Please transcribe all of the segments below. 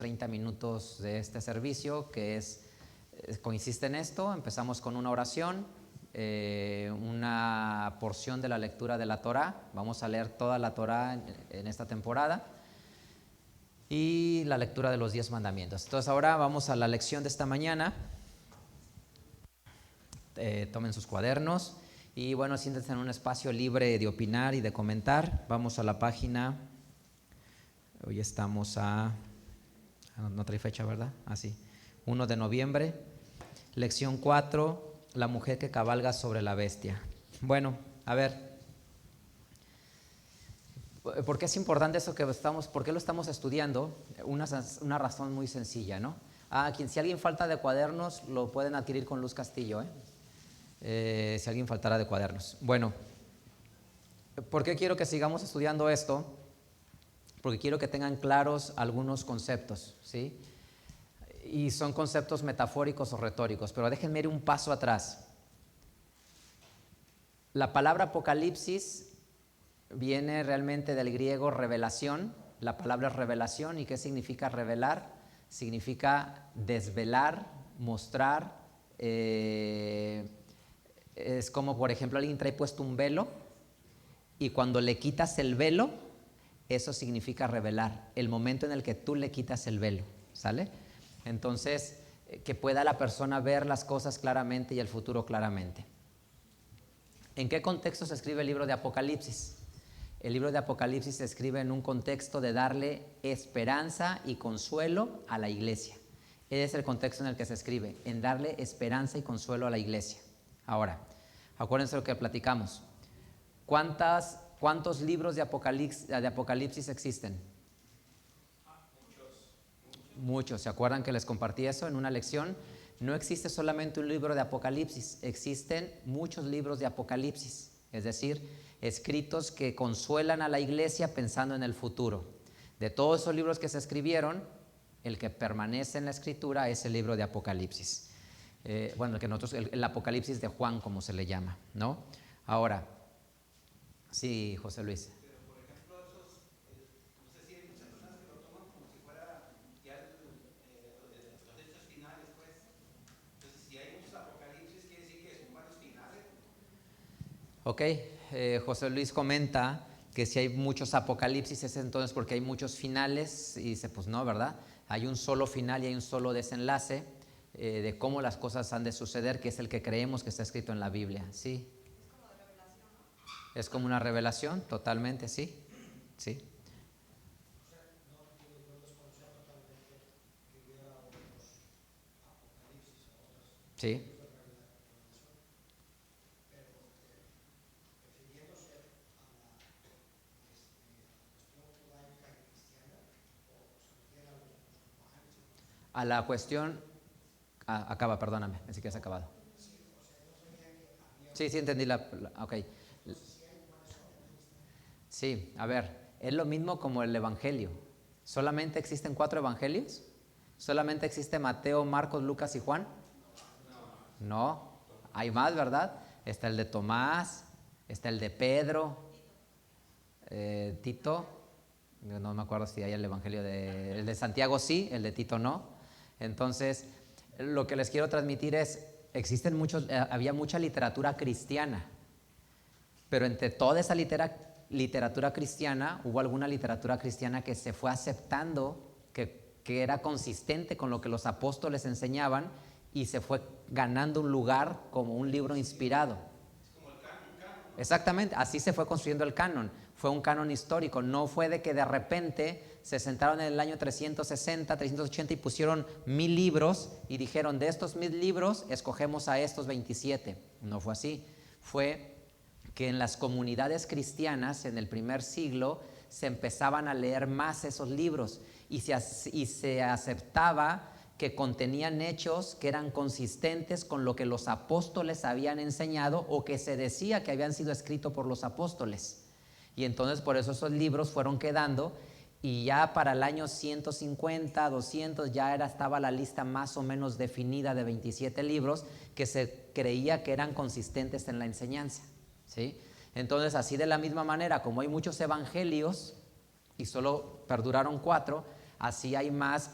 30 minutos de este servicio, que consiste en esto. Empezamos con una oración, una porción de la lectura de la Torá. Vamos a leer toda la Torá en esta temporada, y la lectura de los 10 mandamientos. Entonces ahora vamos a la lección de esta mañana. Tomen sus cuadernos y bueno, siéntense en un espacio libre de opinar y de comentar. Vamos a la página. Hoy estamos no trae fecha, ¿verdad? Así, 1 de noviembre, lección 4, la mujer que cabalga sobre la bestia. Bueno, a ver, ¿por qué es importante eso por qué lo estamos estudiando? Una razón muy sencilla, ¿no? Si alguien falta de cuadernos, lo pueden adquirir con Luz Castillo, si alguien faltara de cuadernos. Bueno, ¿por qué quiero que sigamos estudiando esto? Porque quiero que tengan claros algunos conceptos, ¿sí? Y son conceptos metafóricos o retóricos, pero déjenme ir un paso atrás. La palabra Apocalipsis viene realmente del griego revelación. La palabra es revelación. ¿Y qué significa revelar? Significa desvelar, mostrar. Es como, por ejemplo, alguien trae puesto un velo y cuando le quitas el velo, eso significa revelar, el momento en el que tú le quitas el velo, ¿sale? Entonces, que pueda la persona ver las cosas claramente y el futuro claramente. ¿En qué contexto se escribe el libro de Apocalipsis? El libro de Apocalipsis se escribe en un contexto de darle esperanza y consuelo a la iglesia. Ese es el contexto en el que se escribe, en darle esperanza y consuelo a la iglesia. Ahora, acuérdense lo que platicamos. ¿Cuántos libros de Apocalipsis existen? Muchos. ¿Se acuerdan que les compartí eso en una lección? No existe solamente un libro de Apocalipsis, existen muchos libros de Apocalipsis, es decir, escritos que consuelan a la iglesia pensando en el futuro. De todos esos libros que se escribieron, el que permanece en la escritura es el libro de Apocalipsis. El Apocalipsis de Juan, como se le llama, ¿no? Ahora, sí, José Luis. Pero por ejemplo, no sé si hay muchas personas que lo toman como si fuera ya los hechos finales, pues. Entonces, si hay muchos apocalipsis, quiere decir que son varios finales. Ok, José Luis comenta que si hay muchos apocalipsis es entonces porque hay muchos finales, y dice, pues no, ¿verdad? Hay un solo final y hay un solo desenlace de cómo las cosas han de suceder, que es el que creemos que está escrito en la Biblia, ¿sí? Es como una revelación, totalmente, sí. Sí. O sea, no desconocía totalmente que hubiera otros apocalipsis o otros Sí. libros de revelación, pero refiriéndose a la cuestión judaica y cristiana, o se refiere a los apocalipsis. A la cuestión, acaba, perdóname, pensé que has acabado. Sí, o sea, no sabía que había. Sí, entendí ok. Sí, a ver, es lo mismo como el Evangelio. ¿Solamente existen 4 evangelios? ¿Solamente existe Mateo, Marcos, Lucas y Juan? No, hay más, ¿verdad? Está el de Tomás, está el de Pedro, Tito. No me acuerdo si hay el evangelio el de Santiago, sí, el de Tito no. Entonces, lo que les quiero transmitir es, había mucha literatura cristiana, pero entre toda esa literatura cristiana, hubo alguna literatura cristiana que se fue aceptando, que era consistente con lo que los apóstoles enseñaban, y se fue ganando un lugar como un libro inspirado. Es como el canon. Exactamente, así se fue construyendo el canon. Fue un canon histórico, no fue de que de repente se sentaron en el año 360, 380 y pusieron 1000 libros y dijeron, de estos 1000 libros escogemos a estos 27. No fue así. Fue que en las comunidades cristianas en el primer siglo se empezaban a leer más esos libros y se aceptaba que contenían hechos que eran consistentes con lo que los apóstoles habían enseñado o que se decía que habían sido escritos por los apóstoles. Y entonces por eso esos libros fueron quedando, y ya para el año 150, 200 ya estaba la lista más o menos definida de 27 libros que se creía que eran consistentes en la enseñanza, ¿sí? Entonces, así de la misma manera, como hay muchos evangelios y solo perduraron 4, así hay más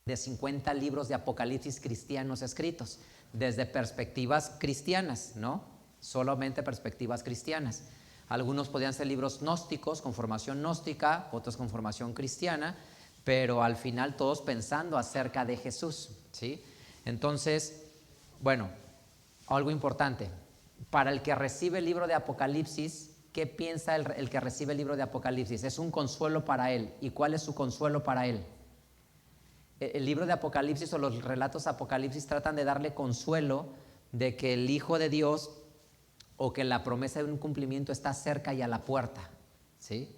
de 50 libros de Apocalipsis cristianos escritos, desde perspectivas cristianas, ¿no? Solamente perspectivas cristianas. Algunos podían ser libros gnósticos, con formación gnóstica, otros con formación cristiana, pero al final todos pensando acerca de Jesús, ¿sí? Entonces, bueno, algo importante, para el que recibe el libro de Apocalipsis, ¿qué piensa el que recibe el libro de Apocalipsis? Es un consuelo para él. ¿Y cuál es su consuelo para él? El libro de Apocalipsis o los relatos de Apocalipsis tratan de darle consuelo de que el Hijo de Dios o que la promesa de un cumplimiento está cerca y a la puerta, ¿sí?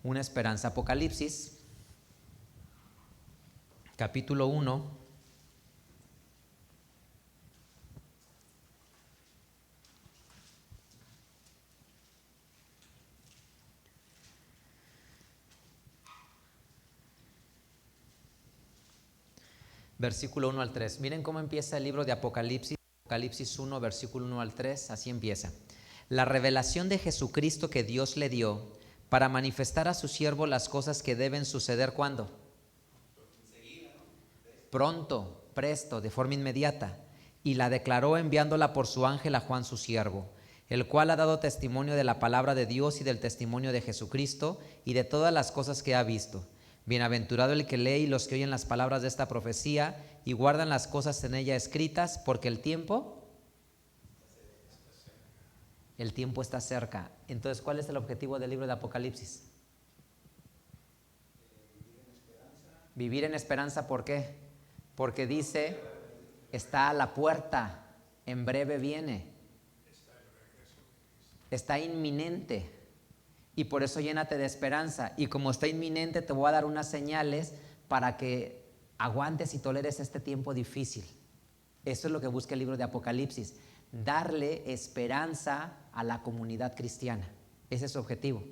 Una esperanza. Apocalipsis, capítulo 1. Versículo 1 al 3. Miren cómo empieza el libro de Apocalipsis. Apocalipsis 1, versículo 1 al 3. Así empieza. La revelación de Jesucristo que Dios le dio para manifestar a su siervo las cosas que deben suceder. ¿Cuándo? Pronto, presto, de forma inmediata. Y la declaró enviándola por su ángel a Juan su siervo, el cual ha dado testimonio de la palabra de Dios y del testimonio de Jesucristo y de todas las cosas que ha visto. Bienaventurado el que lee y los que oyen las palabras de esta profecía y guardan las cosas en ella escritas, porque el tiempo está cerca. Entonces, ¿cuál es el objetivo del libro de Apocalipsis? Vivir en esperanza. ¿Por qué? Porque dice, está a la puerta, en breve viene, está inminente. Y por eso llénate de esperanza. Y como está inminente, te voy a dar unas señales para que aguantes y toleres este tiempo difícil. Eso es lo que busca el libro de Apocalipsis, darle esperanza a la comunidad cristiana. Ese es su objetivo.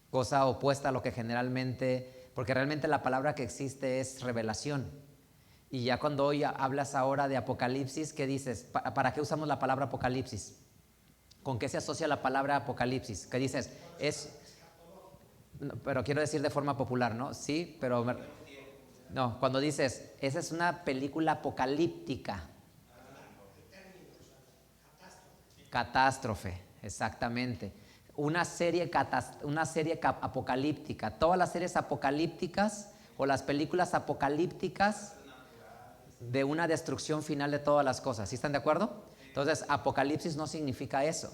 Cosa opuesta a lo que generalmente, porque realmente la palabra que existe es revelación. Y ya cuando hoy hablas ahora de Apocalipsis, ¿qué dices? ¿Para qué usamos la palabra Apocalipsis? ¿Con qué se asocia la palabra Apocalipsis? ¿Qué dices? Pero quiero decir de forma popular, ¿no? Sí, pero no, cuando dices, esa es una película apocalíptica. Catástrofe, exactamente. Una serie apocalíptica. Todas las series apocalípticas o las películas apocalípticas de una destrucción final de todas las cosas. ¿Sí están de acuerdo? Entonces, Apocalipsis no significa eso.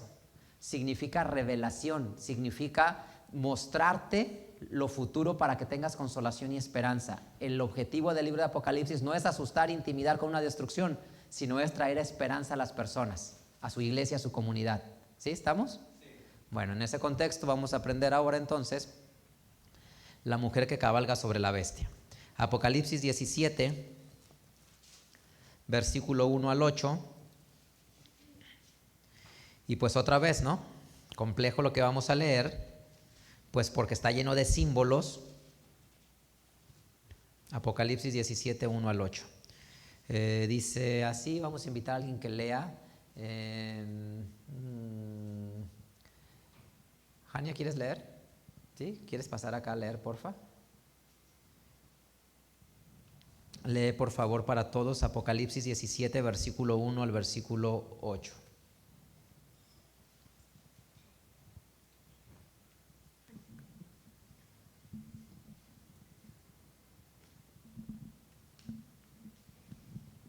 Significa revelación, significa mostrarte lo futuro para que tengas consolación y esperanza. El objetivo del libro de Apocalipsis no es asustar, intimidar con una destrucción, sino es traer esperanza a las personas, a su iglesia, a su comunidad. ¿Sí? ¿Estamos? Sí. Bueno, en ese contexto vamos a aprender ahora entonces la mujer que cabalga sobre la bestia. Apocalipsis 17, versículo 1 al 8. Y pues otra vez, ¿no? Complejo lo que vamos a leer, pues porque está lleno de símbolos. Apocalipsis 17, 1 al 8. Dice así, vamos a invitar a alguien que lea. Jania, ¿quieres leer? ¿Sí? ¿Quieres pasar acá a leer, porfa? Lee, por favor, para todos Apocalipsis 17, versículo 1 al versículo 8.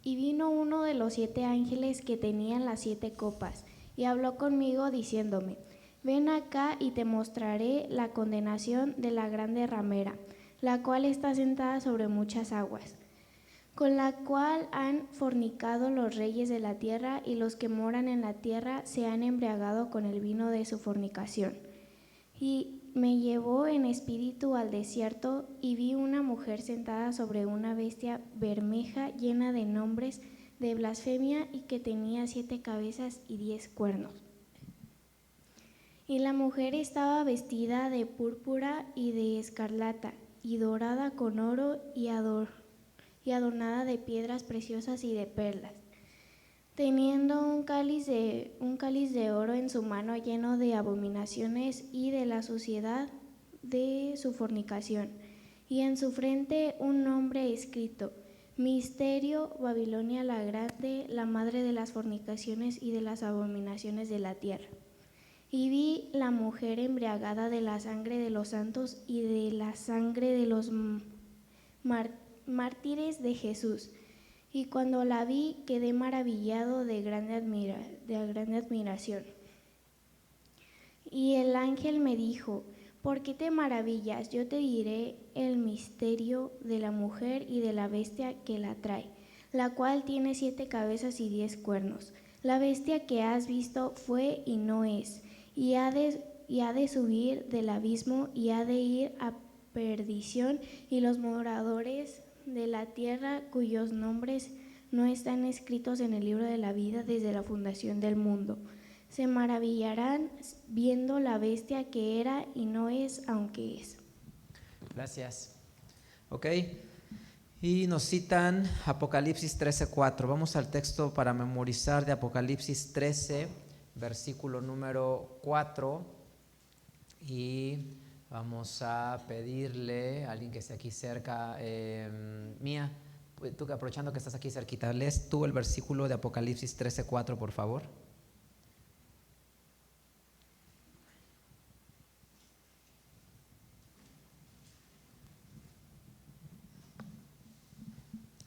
Y vino uno de los 7 ángeles que tenían las 7 copas, y habló conmigo diciéndome, ven acá y te mostraré la condenación de la grande ramera, la cual está sentada sobre muchas aguas, con la cual han fornicado los reyes de la tierra, y los que moran en la tierra se han embriagado con el vino de su fornicación. Y me llevó en espíritu al desierto, y vi una mujer sentada sobre una bestia bermeja llena de nombres de blasfemia, y que tenía 7 cabezas y 10 cuernos. Y la mujer estaba vestida de púrpura y de escarlata, y dorada con oro, y adornada de piedras preciosas y de perlas, teniendo un cáliz de oro en su mano, lleno de abominaciones y de la suciedad de su fornicación, y en su frente un nombre viene escrito: Misterio, Babilonia la grande, la madre de las fornicaciones y de las abominaciones de la tierra. Y vi la mujer embriagada de la sangre de los santos y de la sangre de los mártires de Jesús. Y cuando la vi, quedé maravillado de grande admiración. Y el ángel me dijo: ¿por qué te maravillas? Yo te diré el misterio de la mujer y de la bestia que la trae, la cual tiene 7 cabezas y 10 cuernos. La bestia que has visto fue y no es, y ha de subir del abismo y ha de ir a perdición, y los moradores de la tierra cuyos nombres no están escritos en el libro de la vida desde la fundación del mundo, se maravillarán viendo la bestia que era y no es, aunque es. Gracias. Ok. Y nos citan Apocalipsis 13:4. Vamos al texto para memorizar de Apocalipsis 13, versículo número 4. Y vamos a pedirle a alguien que esté aquí cerca, Mía, tú que aprovechando que estás aquí cerquita, lees tú el versículo de Apocalipsis 13:4, por favor.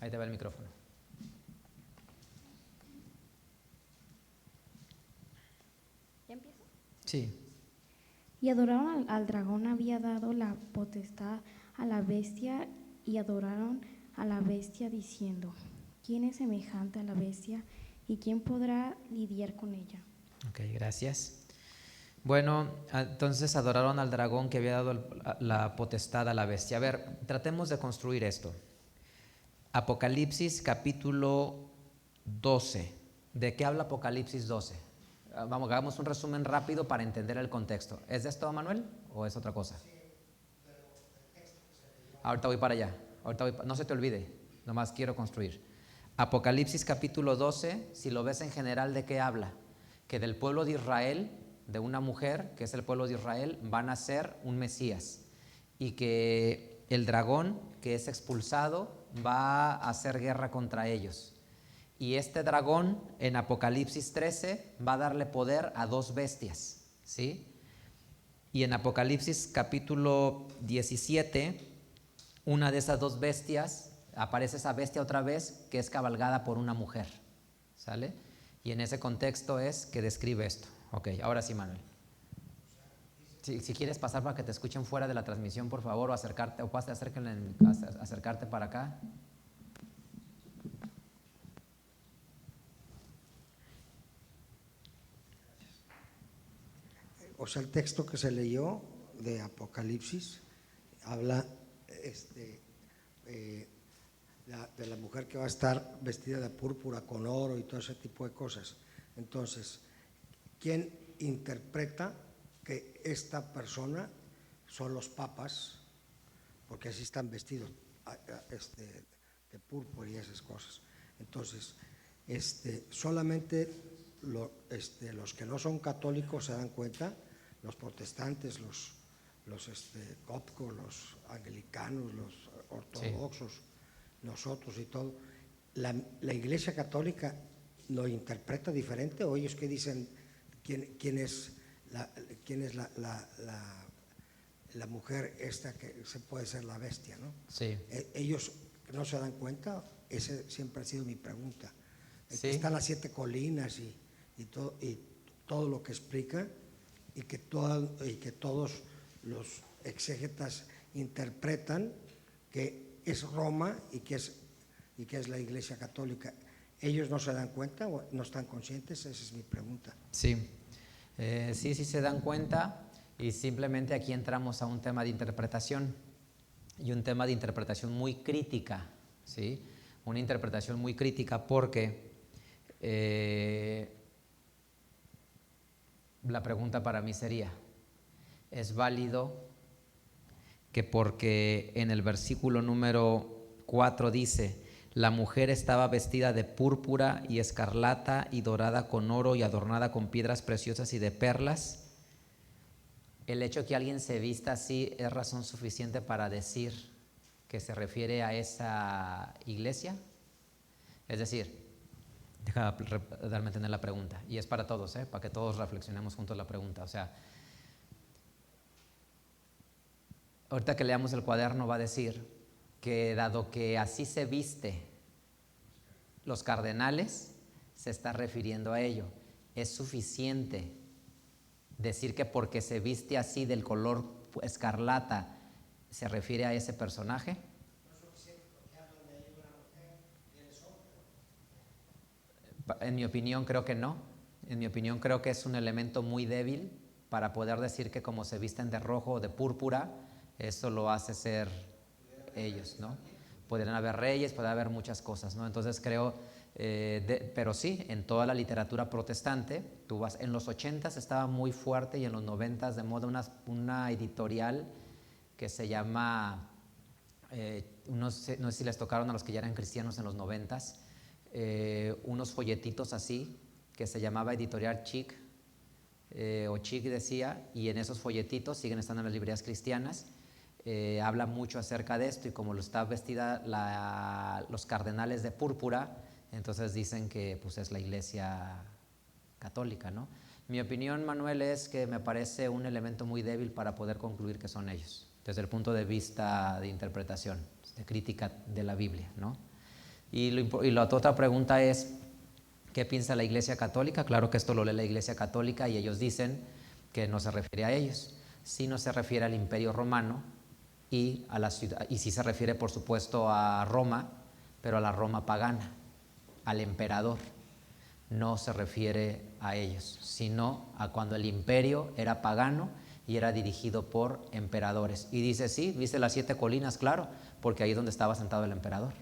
Ahí te va el micrófono. ¿Ya empiezo? Sí. Y adoraron al dragón, había dado la potestad a la bestia, y adoraron a la bestia diciendo: ¿quién es semejante a la bestia y quién podrá lidiar con ella? Ok, gracias. Bueno, entonces adoraron al dragón que había dado la potestad a la bestia. A ver, tratemos de construir esto. Apocalipsis capítulo 12. ¿De qué habla Apocalipsis 12? Vamos, hagamos un resumen rápido para entender el contexto. ¿Es de esto, Manuel, o es otra cosa? Ahorita voy para allá. No se te olvide, nomás quiero construir. Apocalipsis capítulo 12, si lo ves en general, ¿de qué habla? Que del pueblo de Israel, de una mujer, que es el pueblo de Israel, van a ser un Mesías. Y que el dragón que es expulsado va a hacer guerra contra ellos. Y este dragón en Apocalipsis 13 va a darle poder a 2 bestias, ¿sí? Y en Apocalipsis capítulo 17, una de esas 2 bestias, aparece esa bestia otra vez que es cabalgada por una mujer, ¿sale? Y en ese contexto es que describe esto. Ok, ahora sí, Manuel. Si quieres pasar para que te escuchen fuera de la transmisión, por favor, o acercarte para acá. O sea, el texto que se leyó de Apocalipsis habla de la mujer que va a estar vestida de púrpura con oro y todo ese tipo de cosas. Entonces, ¿quién interpreta que esta persona son los papas? Porque así están vestidos de púrpura y esas cosas. Entonces, solamente los que no son católicos se dan cuenta, los protestantes, los cópticos, los anglicanos, los ortodoxos, sí, nosotros y todo. La Iglesia Católica lo interpreta diferente, o ellos que dicen quién es la mujer esta que se puede ser la bestia, ¿no? Sí. Ellos no se dan cuenta. Ese siempre ha sido mi pregunta. Sí. Están las 7 colinas y todo lo que explica, y que todos los exégetas interpretan que es Roma y que es la Iglesia Católica. ¿Ellos no se dan cuenta o no están conscientes? Esa es mi pregunta. Sí, sí se dan cuenta, y simplemente aquí entramos a un tema de interpretación, y un tema de interpretación muy crítica, ¿sí? Una interpretación muy crítica porque la pregunta para mí sería: ¿es válido que porque en el versículo número 4 dice: la mujer estaba vestida de púrpura y escarlata y dorada con oro y adornada con piedras preciosas y de perlas, el hecho de que alguien se vista así es razón suficiente para decir que se refiere a esa iglesia? Es decir, deja darme entender la pregunta, y es para todos, para que todos reflexionemos juntos la pregunta. O sea, ahorita que leamos el cuaderno va a decir que dado que así se viste los cardenales, se está refiriendo a ello. ¿Es suficiente decir que porque se viste así del color escarlata se refiere a ese personaje? En mi opinión creo que no. En mi opinión creo que es un elemento muy débil para poder decir que como se visten de rojo o de púrpura, eso lo hace ser ellos, ¿no? Podrían haber reyes, puede haber muchas cosas, ¿no? Entonces creo, pero sí, en toda la literatura protestante, tú vas, en los 80s estaba muy fuerte y en los 90s de moda una editorial que se llama, no sé si les tocaron a los que ya eran cristianos en los 90s, unos folletitos así, que se llamaba Editorial Chic, o Chic decía, y en esos folletitos, siguen estando en las librerías cristianas, habla mucho acerca de esto, y como lo está vestida los cardenales de púrpura, entonces dicen que pues es la iglesia católica, ¿no? Mi opinión, Manuel, es que me parece un elemento muy débil para poder concluir que son ellos, desde el punto de vista de interpretación, de crítica de la Biblia, ¿no? Y la otra pregunta es, ¿qué piensa la Iglesia Católica? Claro que esto lo lee la Iglesia Católica y ellos dicen que no se refiere a ellos, sino se refiere al Imperio Romano y a la ciudad, y sí se refiere por supuesto a Roma, pero a la Roma pagana, al emperador. No se refiere a ellos, sino a cuando el imperio era pagano y era dirigido por emperadores. Y dice, sí, viste las 7 colinas, claro, porque ahí es donde estaba sentado el emperador.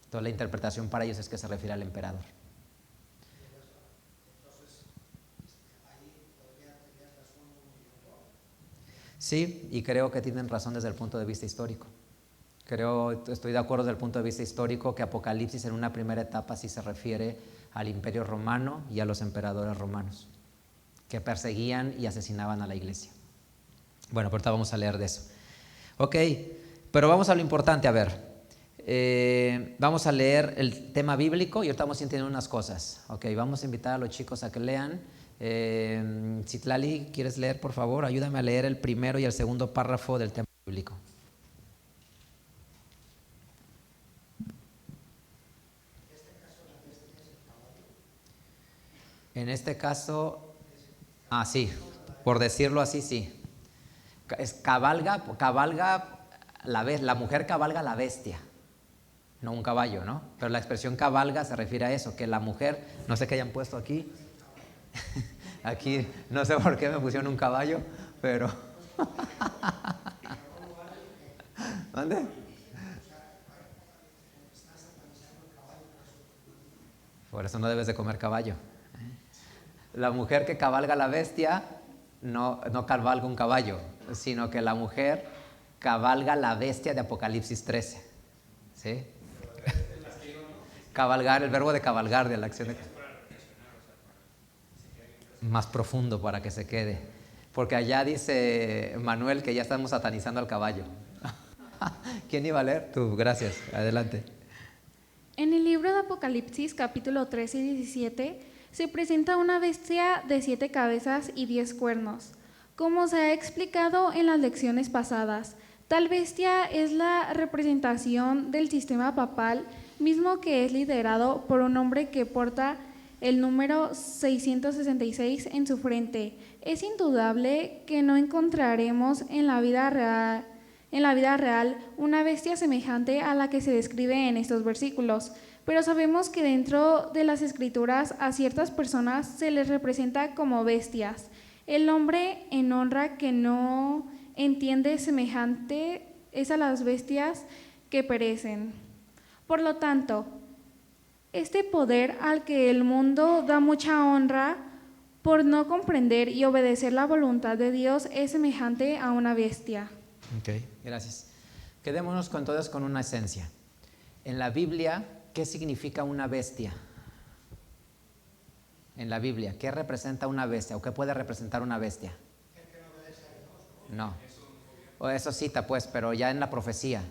Entonces la interpretación para ellos es que se refiere al emperador. Sí, y creo que tienen razón desde el punto de vista histórico. Estoy de acuerdo desde el punto de vista histórico que Apocalipsis en una primera etapa sí se refiere al Imperio Romano y a los emperadores romanos que perseguían y asesinaban a la iglesia. Bueno, ahorita vamos a leer de eso. Ok, pero vamos a lo importante, a ver. Vamos a leer el tema bíblico y ahorita vamos a entender unas cosas. Ok, vamos a invitar a los chicos a que lean. Citlali, ¿quieres leer, por favor? Ayúdame a leer el primero y el segundo párrafo del tema bíblico. En este caso, sí, por decirlo así, sí. Cabalga la mujer cabalga la bestia, no un caballo, ¿no? Pero la expresión cabalga se refiere a eso, que la mujer, no sé qué hayan puesto aquí, aquí no sé por qué me pusieron un caballo, pero ¿dónde? Por eso no debes de comer caballo. La mujer que cabalga la bestia no cabalga un caballo, sino que la mujer cabalga la bestia de Apocalipsis 13. ¿Sí? Cabalgar, el verbo de cabalgar, de la acción de más profundo para que se quede. Porque allá dice Manuel que ya estamos satanizando al caballo. ¿Quién iba a leer? Tú, gracias. Adelante. En el libro de Apocalipsis, capítulo 13 y 17, se presenta una bestia de 7 cabezas y 10 cuernos. Como se ha explicado en las lecciones pasadas, tal bestia es la representación del sistema papal, mismo que es liderado por un hombre que porta el número 666 en su frente. Es indudable que no encontraremos en la vida real una bestia semejante a la que se describe en estos versículos, pero sabemos que dentro de las escrituras a ciertas personas se les representa como bestias. El hombre en honra que no entiende semejante es a las bestias que perecen. Por lo tanto, este poder al que el mundo da mucha honra por no comprender y obedecer la voluntad de Dios es semejante a una bestia. Ok, gracias. Quedémonos entonces con una esencia. En la Biblia, ¿qué significa una bestia? En la Biblia, ¿qué representa una bestia o qué puede representar una bestia? No. O eso cita pues, pero ya en la profecía.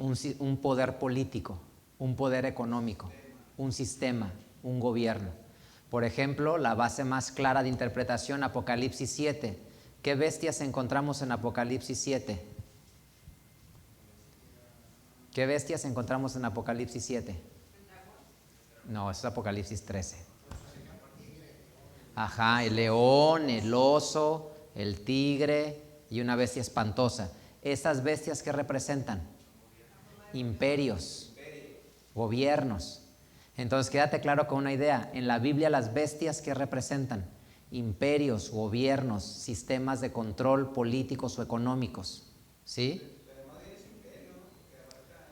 un poder político, un poder económico, un sistema, un gobierno. Por ejemplo, la base más clara de interpretación, Apocalipsis 7. ¿Qué bestias encontramos en Apocalipsis 7? ¿Qué bestias encontramos en Apocalipsis 7? No, eso es Apocalipsis 13. Ajá, el león, el oso, el tigre y una bestia espantosa. ¿Esas bestias qué representan? Imperios, gobiernos. Entonces quédate claro con una idea. En la Biblia las bestias ¿qué representan? Imperios, gobiernos, sistemas de control políticos o económicos. ¿Sí?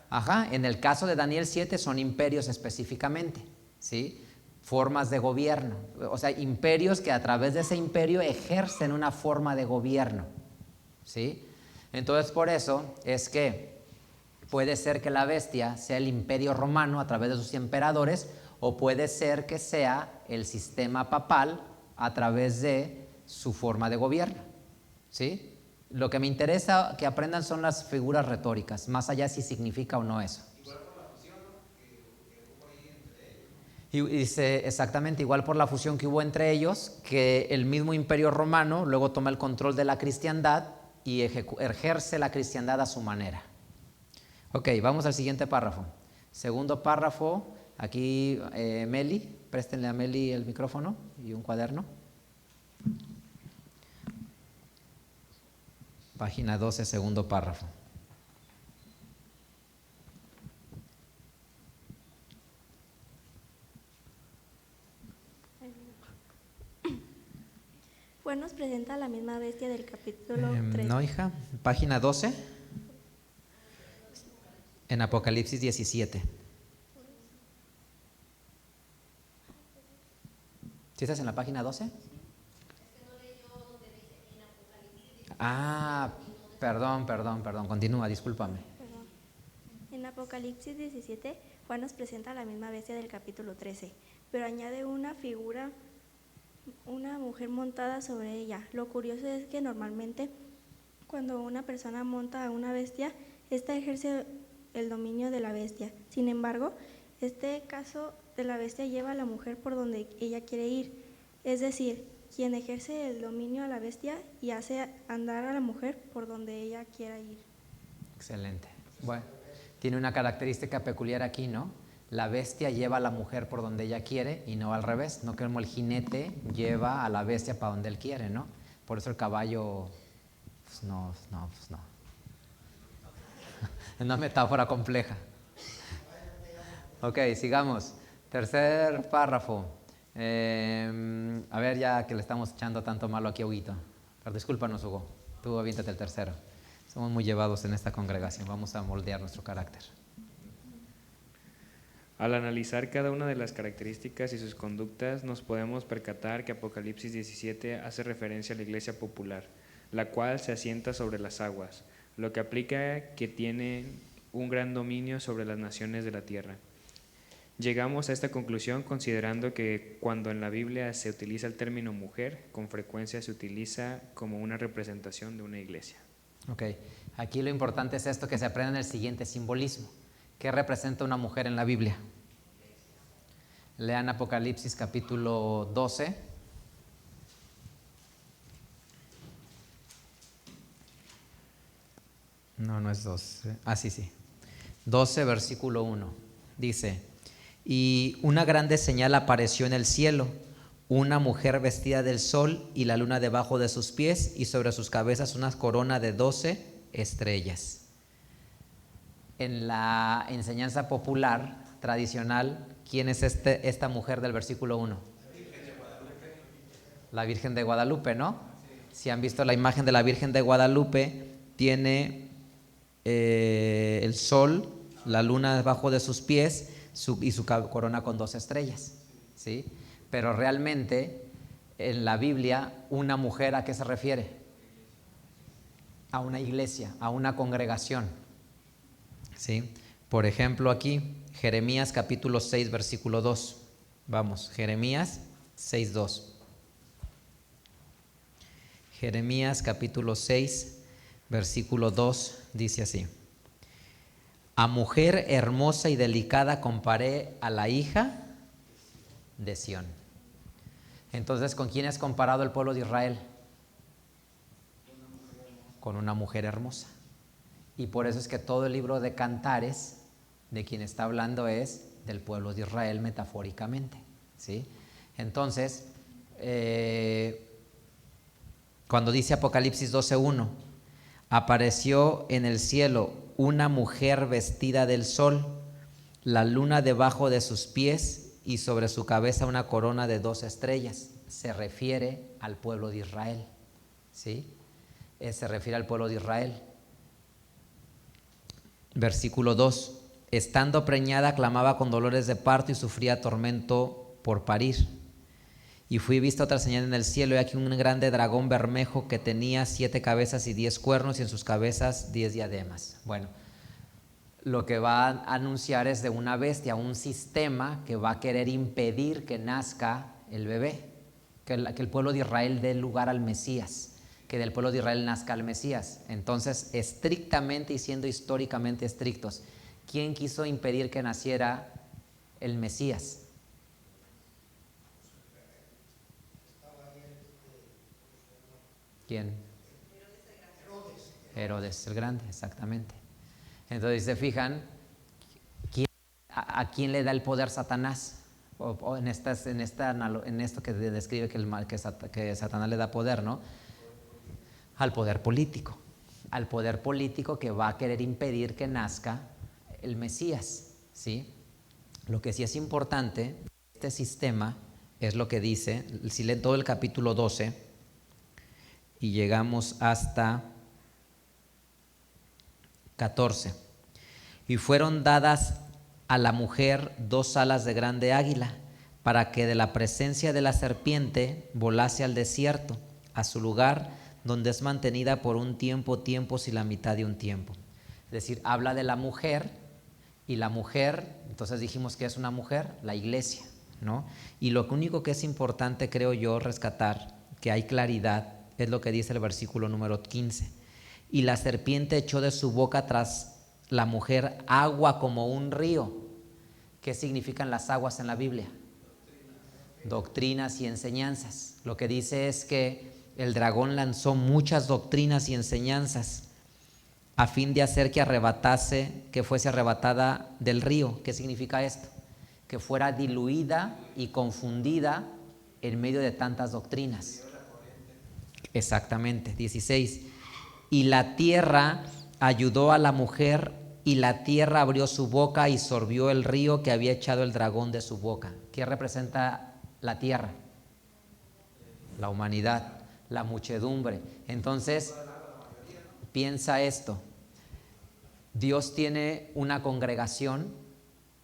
Ajá, en el caso de Daniel 7 son imperios específicamente, ¿sí? Formas de gobierno, o sea, imperios que a través de ese imperio ejercen una forma de gobierno, ¿sí? Entonces por eso es que puede ser que la bestia sea el imperio romano a través de sus emperadores, o puede ser que sea el sistema papal a través de su forma de gobierno, ¿sí? Lo que me interesa que aprendan son las figuras retóricas, más allá si significa o no eso. Igual por la fusión, ¿no? que hubo ahí entre ellos. Y dice exactamente igual por la fusión que hubo entre ellos, que el mismo imperio romano luego toma el control de la cristiandad y ejerce la cristiandad a su manera. Ok, vamos al siguiente párrafo. Segundo párrafo, aquí Meli, préstenle a Meli el micrófono y un cuaderno. Página 12, segundo párrafo. Pues nos presenta la misma bestia del capítulo 3. No, hija, página 12, en Apocalipsis 17. ¿Sí estás en la página 12? Ah, perdón, continúa, discúlpame. Perdón. En Apocalipsis 17, Juan nos presenta la misma bestia del capítulo 13, pero añade una figura, una mujer montada sobre ella. Lo curioso es que normalmente cuando una persona monta a una bestia, ésta ejerce el dominio de la bestia. Sin embargo, este caso de la bestia lleva a la mujer por donde ella quiere ir, es decir, quien ejerce el dominio a la bestia y hace andar a la mujer por donde ella quiera ir. Excelente. Bueno, tiene una característica peculiar aquí, ¿no? La bestia lleva a la mujer por donde ella quiere y no al revés, no como el jinete lleva a la bestia para donde él quiere, ¿no? Por eso el caballo, pues no. Es una metáfora compleja. Ok, sigamos. Tercer párrafo. A ver, ya que le estamos echando tanto malo aquí a Huguito. Pero discúlpanos, Hugo. Tú aviéntate el tercero. Somos muy llevados en esta congregación. Vamos a moldear nuestro carácter. Al analizar cada una de las características y sus conductas, nos podemos percatar que Apocalipsis 17 hace referencia a la iglesia popular, la cual se asienta sobre las aguas, lo que aplica que tiene un gran dominio sobre las naciones de la tierra. Llegamos a esta conclusión considerando que cuando en la Biblia se utiliza el término mujer, con frecuencia se utiliza como una representación de una iglesia. Ok, aquí lo importante es esto, que se aprenda en el siguiente simbolismo. ¿Qué representa una mujer en la Biblia? Lean Apocalipsis capítulo 12. No es 12. Sí. 12, versículo 1. Dice: y una grande señal apareció en el cielo, una mujer vestida del sol y la luna debajo de sus pies, y sobre sus cabezas una corona de 12 estrellas. En la enseñanza popular, tradicional, ¿quién es esta mujer del versículo 1? La Virgen de Guadalupe, ¿no? Si han visto la imagen de la Virgen de Guadalupe, tiene el sol, la luna debajo de sus pies y su corona con 12 estrellas, ¿sí? Pero realmente en la Biblia, una mujer, ¿a qué se refiere? A una iglesia, a una congregación, ¿sí? Por ejemplo, aquí, Jeremías capítulo 6, versículo 2. Vamos, Jeremías 6, 2. Jeremías capítulo 6, versículo 2, dice así: a mujer hermosa y delicada comparé a la hija de Sión. Entonces, ¿con quién es comparado el pueblo de Israel? Con una mujer hermosa. Y por eso es que todo el libro de Cantares, de quien está hablando es del pueblo de Israel metafóricamente, ¿sí? Entonces, cuando dice Apocalipsis 12:1, apareció en el cielo una mujer vestida del sol, la luna debajo de sus pies y sobre su cabeza una corona de 2 estrellas. Se refiere al pueblo de Israel, ¿sí? Se refiere al pueblo de Israel. Versículo 2, estando preñada clamaba con dolores de parto y sufría tormento por parir. Y fui vista otra señal en el cielo, y aquí un grande dragón bermejo que tenía 7 cabezas y 10 cuernos, y en sus cabezas 10 diademas. Bueno, lo que va a anunciar es de una bestia, un sistema que va a querer impedir que nazca el bebé, que el pueblo de Israel dé lugar al Mesías, que del pueblo de Israel nazca el Mesías. Entonces, estrictamente y siendo históricamente estrictos, ¿quién quiso impedir que naciera el Mesías? ¿Quién? Herodes el Grande, exactamente. Entonces, ¿se fijan? ¿A quién le da el poder Satanás? O en esto que describe que Satanás le da poder, ¿no? Al poder político. Al poder político que va a querer impedir que nazca el Mesías, ¿sí? Lo que sí es importante, este sistema es lo que dice, si leen todo el capítulo 12 y llegamos hasta 14. Y fueron dadas a la mujer 2 alas de grande águila, para que de la presencia de la serpiente volase al desierto, a su lugar donde es mantenida por un tiempo, tiempos y la mitad de un tiempo. Es decir, habla de la mujer, y la mujer, entonces dijimos que es una mujer, la iglesia, ¿no? Y lo único que es importante, creo yo, rescatar, que hay claridad, es lo que dice el versículo número 15. Y la serpiente echó de su boca tras la mujer agua como un río. ¿Qué significan las aguas en la Biblia? Doctrinas y enseñanzas. Lo que dice es que el dragón lanzó muchas doctrinas y enseñanzas a fin de hacer que fuese arrebatada del río. ¿Qué significa esto? Que fuera diluida y confundida en medio de tantas doctrinas. Exactamente, 16. Y la tierra ayudó a la mujer, y la tierra abrió su boca y sorbió el río que había echado el dragón de su boca. ¿Qué representa la tierra? La humanidad, la muchedumbre. Entonces, piensa esto. Dios tiene una congregación,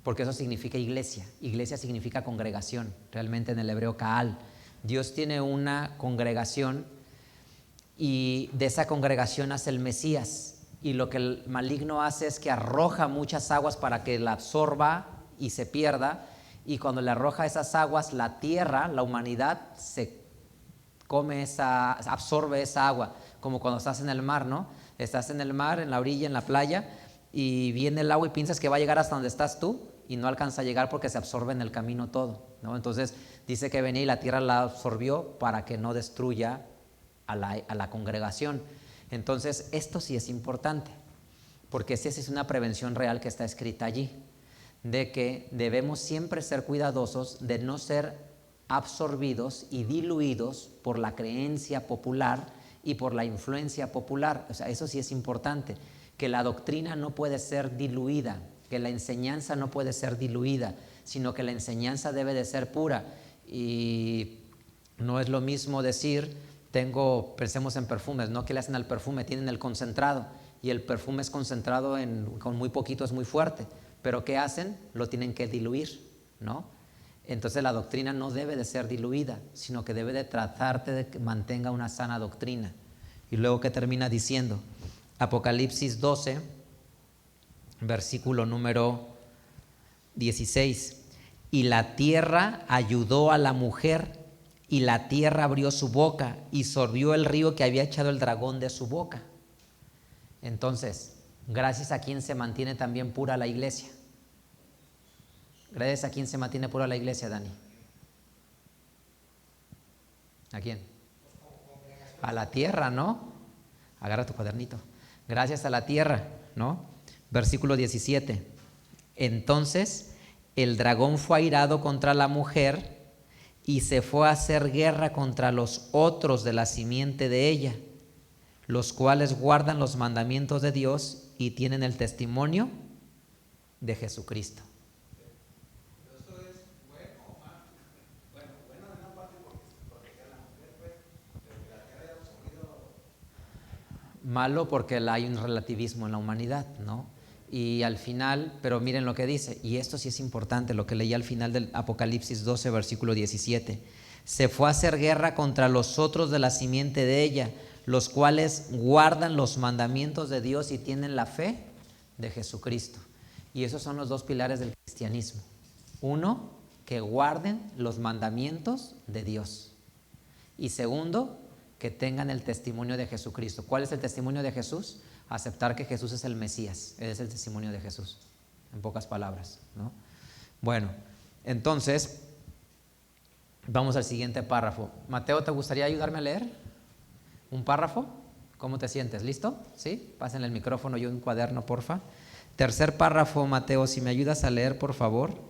porque eso significa iglesia. Iglesia significa congregación, realmente en el hebreo Kaal. Dios tiene una congregación, y de esa congregación nace el Mesías, y lo que el maligno hace es que arroja muchas aguas para que la absorba y se pierda, y cuando le arroja esas aguas, la tierra, la humanidad, absorbe esa agua, como cuando estás en el mar, ¿no? Estás en el mar, en la orilla, en la playa, y viene el agua y piensas que va a llegar hasta donde estás tú, y no alcanza a llegar porque se absorbe en el camino todo, ¿no? Entonces dice que venía y la tierra la absorbió para que no destruya a la congregación. Entonces, esto sí es importante, porque esa es una prevención real que está escrita allí, de que debemos siempre ser cuidadosos de no ser absorbidos y diluidos por la creencia popular y por la influencia popular. O sea, eso sí es importante, que la doctrina no puede ser diluida, que la enseñanza no puede ser diluida, sino que la enseñanza debe de ser pura. Y no es lo mismo decir, pensemos en perfumes, ¿no? ¿Qué le hacen al perfume? Tienen el concentrado, y el perfume es concentrado con muy poquito, es muy fuerte, pero ¿qué hacen? Lo tienen que diluir, ¿no? Entonces la doctrina no debe de ser diluida, sino que debe de tratarte de que mantenga una sana doctrina. Y luego, ¿qué termina diciendo? Apocalipsis 12, versículo número 16. Y la tierra ayudó a la mujer, y la tierra abrió su boca y sorbió el río que había echado el dragón de su boca. Entonces, Gracias a quien se mantiene también pura la iglesia. Gracias a quien se mantiene pura la iglesia, Dani. ¿A quién? A la tierra, ¿no? Agarra tu cuadernito. Gracias a la tierra, ¿no? Versículo 17. Entonces el dragón fue airado contra la mujer y se fue a hacer guerra contra los otros de la simiente de ella, los cuales guardan los mandamientos de Dios y tienen el testimonio de Jesucristo. Malo porque hay un relativismo en la humanidad, ¿no? Y al final, pero miren lo que dice, y esto sí es importante, lo que leí al final del Apocalipsis 12, versículo 17. Se fue a hacer guerra contra los otros de la simiente de ella, los cuales guardan los mandamientos de Dios y tienen la fe de Jesucristo. Y esos son los dos pilares del cristianismo. Uno, que guarden los mandamientos de Dios. Y segundo, que tengan el testimonio de Jesucristo. ¿Cuál es el testimonio de Jesús? Aceptar que Jesús es el Mesías. Ese es el testimonio de Jesús, en pocas palabras, ¿no? Bueno, entonces, vamos al siguiente párrafo. Mateo, ¿te gustaría ayudarme a leer un párrafo? ¿Cómo te sientes? ¿Listo? ¿Sí? Pásenle el micrófono y un cuaderno, porfa. Tercer párrafo, Mateo, si me ayudas a leer, por favor.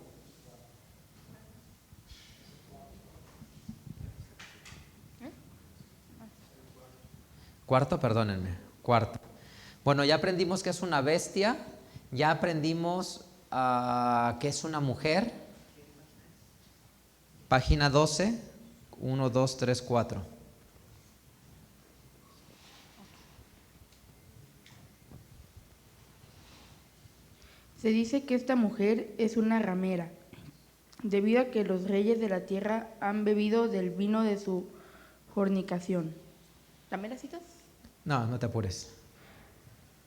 Cuarto, perdónenme, cuarto. Bueno, ya aprendimos que es una bestia, ya aprendimos que es una mujer. Página 12, 1, 2, 3, 4. Se dice que esta mujer es una ramera, debido a que los reyes de la tierra han bebido del vino de su fornicación. ¿También citas? No, no te apures.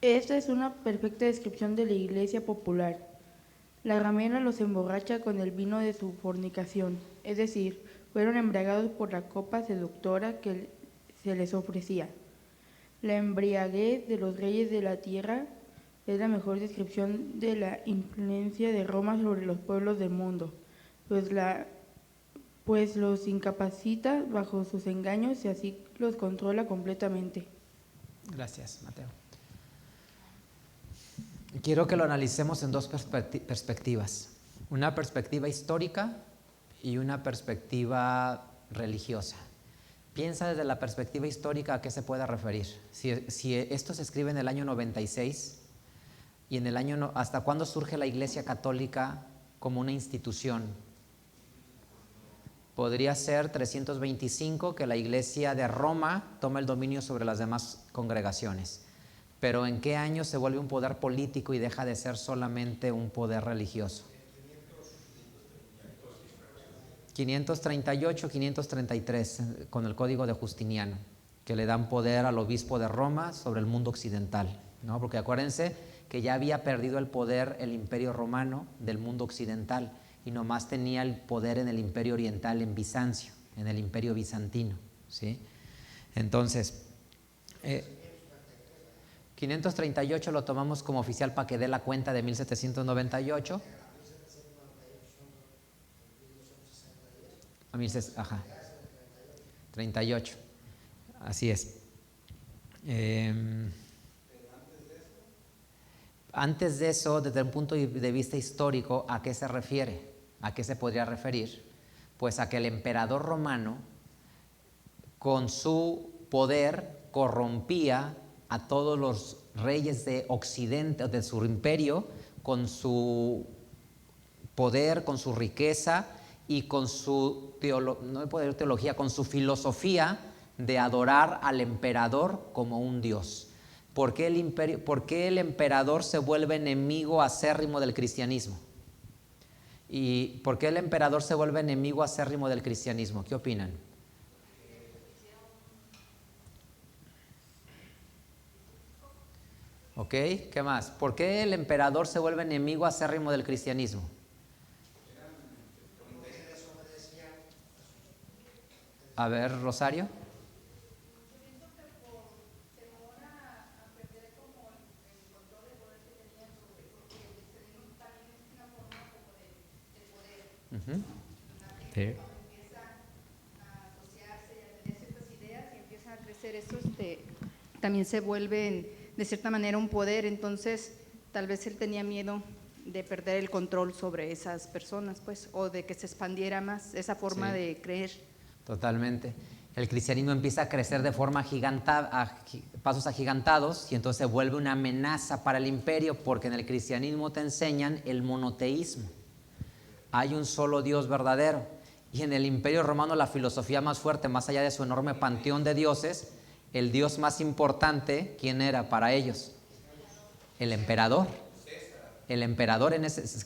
Esta es una perfecta descripción de la iglesia popular. La ramera los emborracha con el vino de su fornicación, es decir, fueron embriagados por la copa seductora que se les ofrecía. La embriaguez de los reyes de la tierra es la mejor descripción de la influencia de Roma sobre los pueblos del mundo, pues los incapacita bajo sus engaños y así los controla completamente. Gracias, Mateo. Quiero que lo analicemos en dos perspectivas. Una perspectiva histórica y una perspectiva religiosa. Piensa desde la perspectiva histórica a qué se puede referir. Si esto se escribe en el año 96 y en el año ¿hasta cuándo surge la Iglesia Católica como una institución? Podría ser 325, que la Iglesia de Roma toma el dominio sobre las demás congregaciones. Pero ¿en qué año se vuelve un poder político y deja de ser solamente un poder religioso? 538, 533, con el Código de Justiniano, que le dan poder al obispo de Roma sobre el mundo occidental, ¿no? Porque acuérdense que ya había perdido el poder el Imperio Romano del mundo occidental y nomás tenía el poder en el Imperio Oriental, en Bizancio, en el Imperio Bizantino, ¿sí? Entonces, 538 lo tomamos como oficial para que dé la cuenta de 1798. Ajá, 38, así es. Antes de eso, desde un punto de vista histórico, ¿a qué se refiere? ¿A qué se podría referir? Pues a que el emperador romano, con su poder, corrompía a todos los reyes de Occidente, de su imperio, con su poder, con su riqueza y con su teología, con su filosofía de adorar al emperador como un dios. ¿Por qué el emperador se vuelve enemigo acérrimo del cristianismo? ¿Y por qué el emperador se vuelve enemigo acérrimo del cristianismo? ¿Qué opinan? ¿Ok? ¿Qué más? ¿Por qué el emperador se vuelve enemigo acérrimo del cristianismo? A ver, Rosario. Ujú. Sí. Empiezan a crecer estos, también se vuelven de cierta manera un poder, entonces tal vez él tenía miedo de perder el control sobre esas personas, pues, o de que se expandiera más esa forma Sí. de creer. Totalmente. El cristianismo empieza a crecer de forma pasos agigantados y entonces se vuelve una amenaza para el imperio, porque en el cristianismo te enseñan el monoteísmo. Hay un solo Dios verdadero. Y en el imperio romano la filosofía más fuerte, más allá de su enorme panteón de dioses, el dios más importante, ¿quién era para ellos? El emperador. El emperador,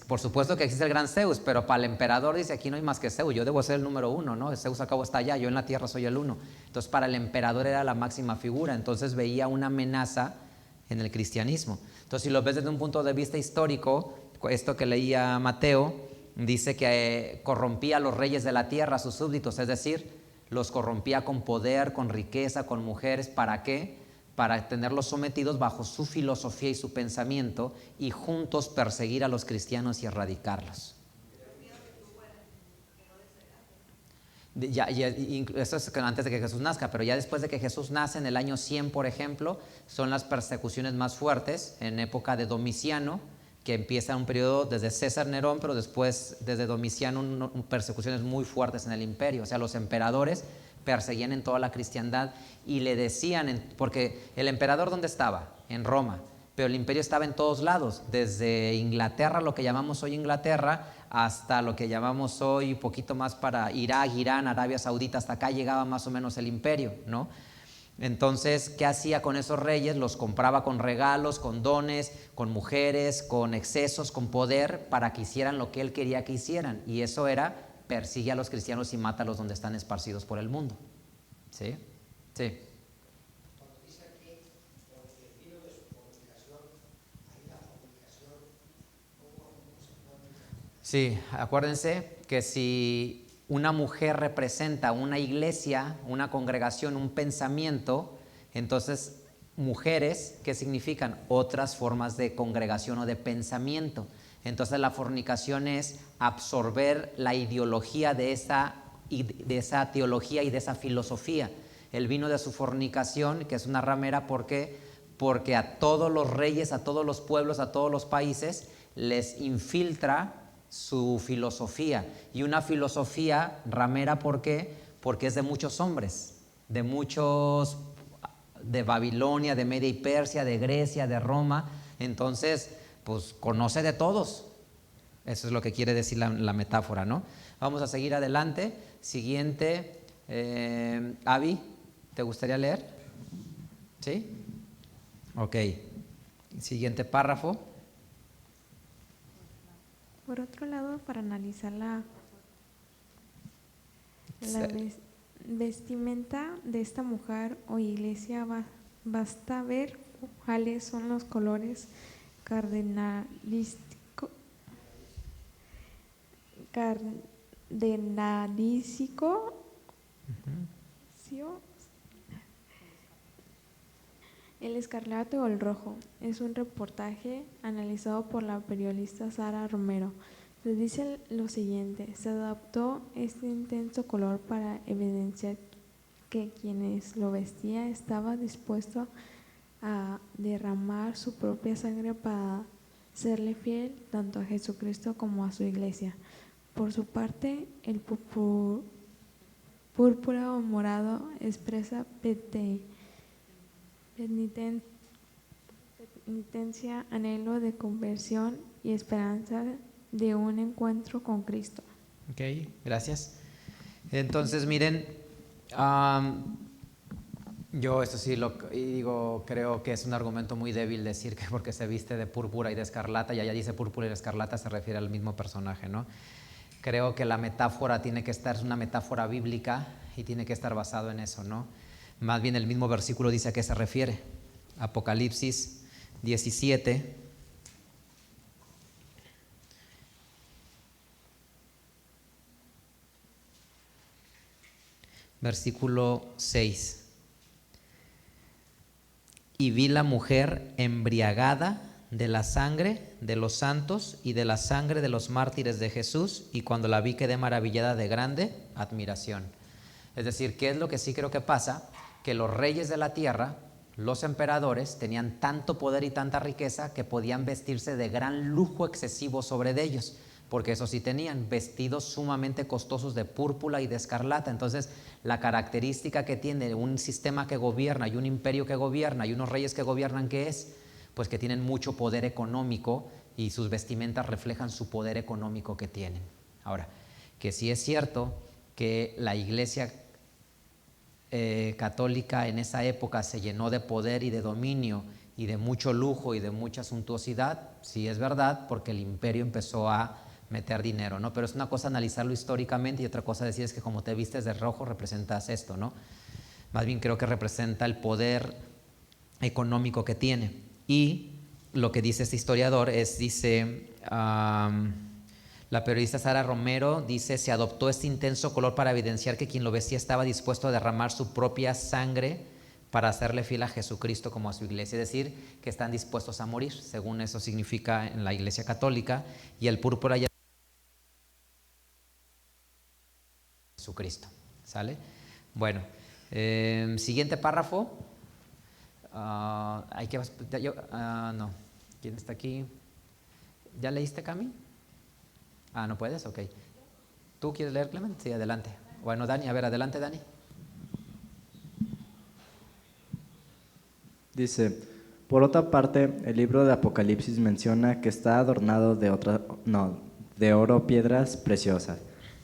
por supuesto que existe el gran Zeus, pero para el emperador dice, aquí no hay más que Zeus, yo debo ser el número uno, ¿no? Zeus al cabo está allá, yo en la tierra soy el uno. Entonces para el emperador era la máxima figura, entonces veía una amenaza en el cristianismo. Entonces si lo ves desde un punto de vista histórico, esto que leía Mateo, dice que corrompía a los reyes de la tierra, a sus súbditos, es decir, los corrompía con poder, con riqueza, con mujeres. ¿Para qué? Para tenerlos sometidos bajo su filosofía y su pensamiento y juntos perseguir a los cristianos y erradicarlos. Eso es antes de que Jesús nazca, pero ya después de que Jesús nace, en el año 100, por ejemplo, son las persecuciones más fuertes, en época de Domiciano, que empieza un periodo desde César Nerón, pero después desde Domiciano persecuciones muy fuertes en el imperio. O sea, los emperadores perseguían en toda la cristiandad y le decían, porque el emperador ¿dónde estaba? En Roma, pero el imperio estaba en todos lados, desde Inglaterra, lo que llamamos hoy Inglaterra, hasta lo que llamamos hoy, poquito más para Irak, Irán, Arabia Saudita, hasta acá llegaba más o menos el imperio, ¿no? Entonces, ¿qué hacía con esos reyes? Los compraba con regalos, con dones, con mujeres, con excesos, con poder, para que hicieran lo que él quería que hicieran, y eso era: persigue a los cristianos y mátalos donde están esparcidos por el mundo. ¿Sí? Sí. Cuando dice aquí, porque el vino de su fornicación, ahí la fornicación, ¿cómo se puede entender? Sí, acuérdense que si una mujer representa una iglesia, una congregación, un pensamiento, entonces mujeres, ¿qué significan? Otras formas de congregación o de pensamiento. Entonces la fornicación es absorber la ideología de esa teología y de esa filosofía. El vino de su fornicación, que es una ramera, ¿por qué? Porque a todos los reyes, a todos los pueblos, a todos los países les infiltra su filosofía. Y una filosofía ramera, ¿por qué? Porque es de muchos hombres, de Babilonia, de Media y Persia, de Grecia, de Roma. Entonces, pues conoce de todos. Eso es lo que quiere decir la metáfora, ¿no? Vamos a seguir adelante. Siguiente, Abby, ¿te gustaría leer? ¿Sí? Ok. Siguiente párrafo. Por otro lado, para analizar la vestimenta de esta mujer o iglesia, basta ver cuáles son los colores cardenalístico, ¿sí? El escarlata o el rojo. Es un reportaje analizado por la periodista Sara Romero. Se dice lo siguiente: se adoptó este intenso color para evidenciar que quienes lo vestían estaba dispuesto a derramar su propia sangre para serle fiel tanto a Jesucristo como a su iglesia. Por su parte, el púrpura o morado expresa penitencia, anhelo de conversión y esperanza de un encuentro con Cristo. Ok, gracias. Entonces, miren, yo esto sí lo digo, creo que es un argumento muy débil decir que porque se viste de púrpura y de escarlata, y allá dice púrpura y de escarlata, se refiere al mismo personaje, ¿no? Creo que la metáfora tiene que estar, es una metáfora bíblica y tiene que estar basado en eso, ¿no? Más bien el mismo versículo dice a qué se refiere. Apocalipsis 17. Versículo 6. Y vi la mujer embriagada de la sangre de los santos y de la sangre de los mártires de Jesús, y cuando la vi quedé maravillada de grande admiración. Es decir, ¿qué es lo que sí creo que pasa? Que los reyes de la tierra, los emperadores, tenían tanto poder y tanta riqueza que podían vestirse de gran lujo excesivo sobre de ellos, porque eso sí tenían vestidos sumamente costosos de púrpura y de escarlata. Entonces, la característica que tiene un sistema que gobierna y un imperio que gobierna y unos reyes que gobiernan, ¿qué es? Pues que tienen mucho poder económico y sus vestimentas reflejan su poder económico que tienen. Ahora, que sí es cierto que la iglesia católica en esa época se llenó de poder y de dominio y de mucho lujo y de mucha suntuosidad, sí es verdad, porque el imperio empezó a meter dinero, ¿no? Pero es una cosa analizarlo históricamente y otra cosa decir es que como te vistes de rojo representas esto, ¿no? Más bien creo que representa el poder económico que tiene. Y lo que dice este historiador es, dice, la periodista Sara Romero dice, se adoptó este intenso color para evidenciar que quien lo vestía estaba dispuesto a derramar su propia sangre para hacerle fiel a Jesucristo como a su iglesia, es decir, que están dispuestos a morir, según eso significa en la iglesia católica, y el púrpura ya Jesucristo, ¿sale? Bueno, siguiente párrafo. Hay que, no, ¿quién está aquí? ¿Ya leíste, Cami? ¿No puedes? Ok. ¿Tú quieres leer, Clement? Sí, adelante. Bueno, Dani, a ver, adelante, Dani. Dice, por otra parte, el libro de Apocalipsis menciona que está adornado de oro, piedras preciosas.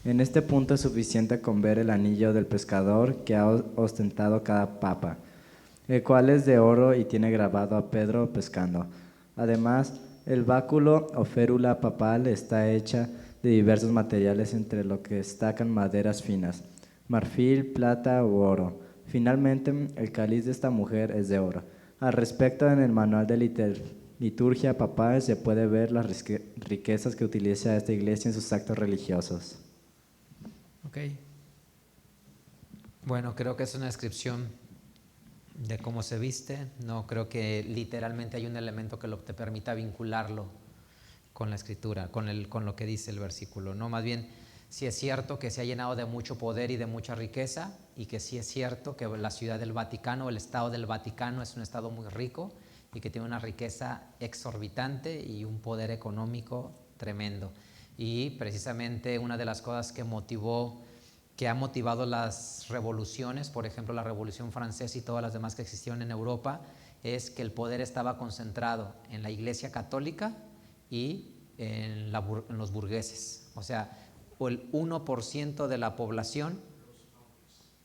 En este punto es suficiente con ver el anillo del pescador que ha ostentado cada papa, el cual es de oro y tiene grabado a Pedro pescando. Además, el báculo o férula papal está hecha de diversos materiales, entre los que destacan maderas finas, marfil, plata u oro. Finalmente, el cáliz de esta mujer es de oro. Al respecto, en el manual de liturgia papal se puede ver las riquezas que utiliza esta iglesia en sus actos religiosos. Ok. Bueno, creo que es una descripción de cómo se viste. No creo que literalmente hay un elemento que te permita vincularlo con la escritura, con lo que dice el versículo, ¿no? Más bien, sí es cierto que se ha llenado de mucho poder y de mucha riqueza, y que sí es cierto que la ciudad del Vaticano, el estado del Vaticano, es un estado muy rico y que tiene una riqueza exorbitante y un poder económico tremendo. Y precisamente una de las cosas que ha motivado las revoluciones, por ejemplo la Revolución Francesa y todas las demás que existieron en Europa, es que el poder estaba concentrado en la Iglesia Católica y en los burgueses. O sea, el 1% de la población,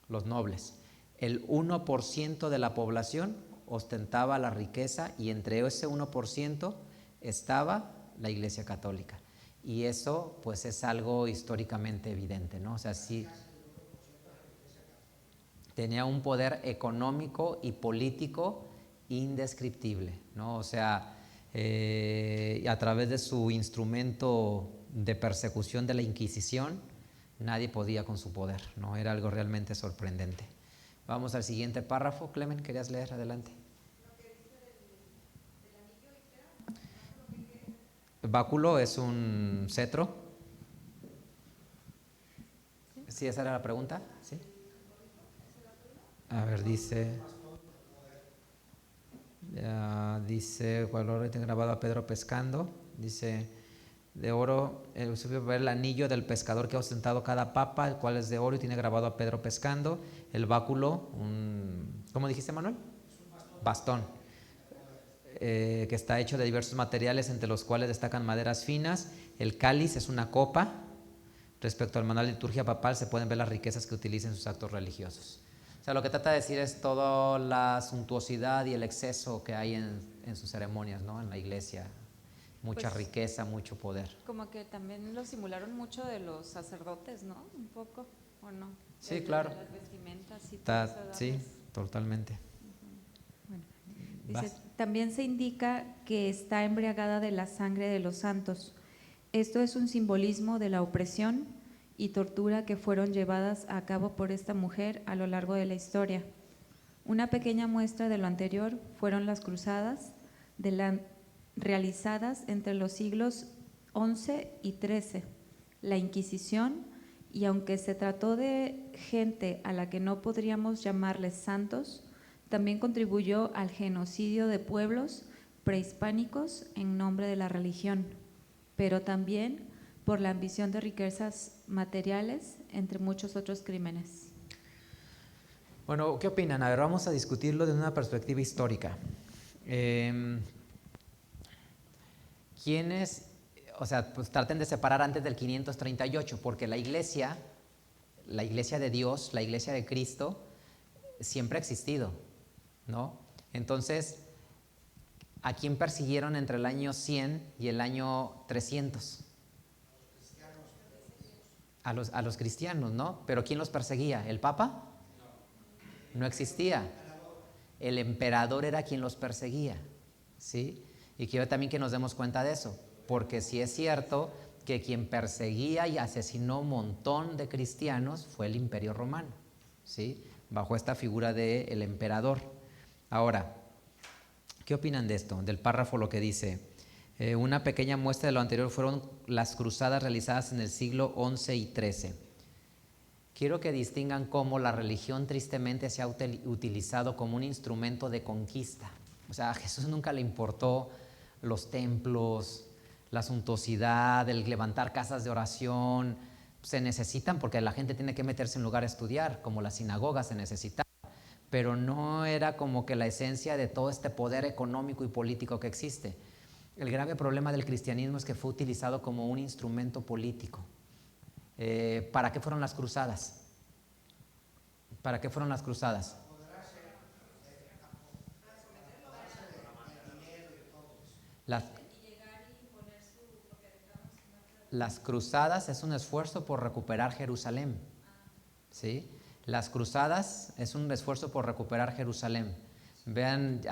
los nobles, el 1% de la población ostentaba la riqueza, y entre ese 1% estaba la Iglesia Católica. Y eso pues es algo históricamente evidente, ¿no? O sea, sí tenía un poder económico y político indescriptible, ¿no? O sea, a través de su instrumento de persecución de la Inquisición, nadie podía con su poder, ¿no? Era algo realmente sorprendente. Vamos al siguiente párrafo. Clemen, ¿querías leer? Adelante. Báculo es un cetro. ¿Sí, esa era la pregunta? ¿Sí? A ver, dice, ¿cuál oro tiene grabado a Pedro pescando? Dice, de oro, ver el anillo del pescador que ha ostentado cada papa, el cual es de oro y tiene grabado a Pedro pescando. El báculo, ¿cómo dijiste, Manuel? Bastón. Que está hecho de diversos materiales, entre los cuales destacan maderas finas. El cáliz es una copa. Respecto al manual de liturgia papal se pueden ver las riquezas que utiliza en sus actos religiosos. O sea, lo que trata de decir es toda la suntuosidad y el exceso que hay en sus ceremonias, ¿no? En la iglesia. Mucha riqueza, mucho poder. Como que también lo simularon mucho de los sacerdotes, ¿no? Un poco, ¿o no? Sí, claro. De las vestimentas y todo eso. Sí, totalmente. Bueno, dice, también se indica que está embriagada de la sangre de los santos. Esto es un simbolismo de la opresión y tortura que fueron llevadas a cabo por esta mujer a lo largo de la historia. Una pequeña muestra de lo anterior fueron las cruzadas, realizadas entre los siglos XI y XIII, la Inquisición, y aunque se trató de gente a la que no podríamos llamarles santos, también contribuyó al genocidio de pueblos prehispánicos en nombre de la religión, pero también por la ambición de riquezas materiales, entre muchos otros crímenes. Bueno, ¿qué opinan? A ver, vamos a discutirlo desde una perspectiva histórica. ¿Quiénes, o sea, pues traten de separar antes del 538, porque la iglesia de Dios, la iglesia de Cristo, siempre ha existido, ¿no? Entonces, ¿a quién persiguieron entre el año 100 y el año 300? A los cristianos, ¿no? ¿Pero quién los perseguía? ¿El Papa? No existía. El emperador era quien los perseguía, ¿sí? Y quiero también que nos demos cuenta de eso, porque sí es cierto que quien perseguía y asesinó un montón de cristianos fue el Imperio Romano, ¿sí? Bajo esta figura del emperador. Ahora, ¿qué opinan de esto? Del párrafo, lo que dice: una pequeña muestra de lo anterior fueron las cruzadas realizadas en el siglo XI y XIII. Quiero que distingan cómo la religión tristemente se ha utilizado como un instrumento de conquista. O sea, a Jesús nunca le importó los templos, la suntuosidad, el levantar casas de oración. Se necesitan porque la gente tiene que meterse en un lugar a estudiar, como las sinagogas se necesitaban. Pero no era como que la esencia de todo este poder económico y político que existe. El grave problema del cristianismo es que fue utilizado como un instrumento político. ¿Para qué fueron las cruzadas? ¿Para qué fueron las cruzadas? Las cruzadas es un esfuerzo por recuperar Jerusalén, ¿sí? Las cruzadas es un esfuerzo por recuperar Jerusalén. Vean,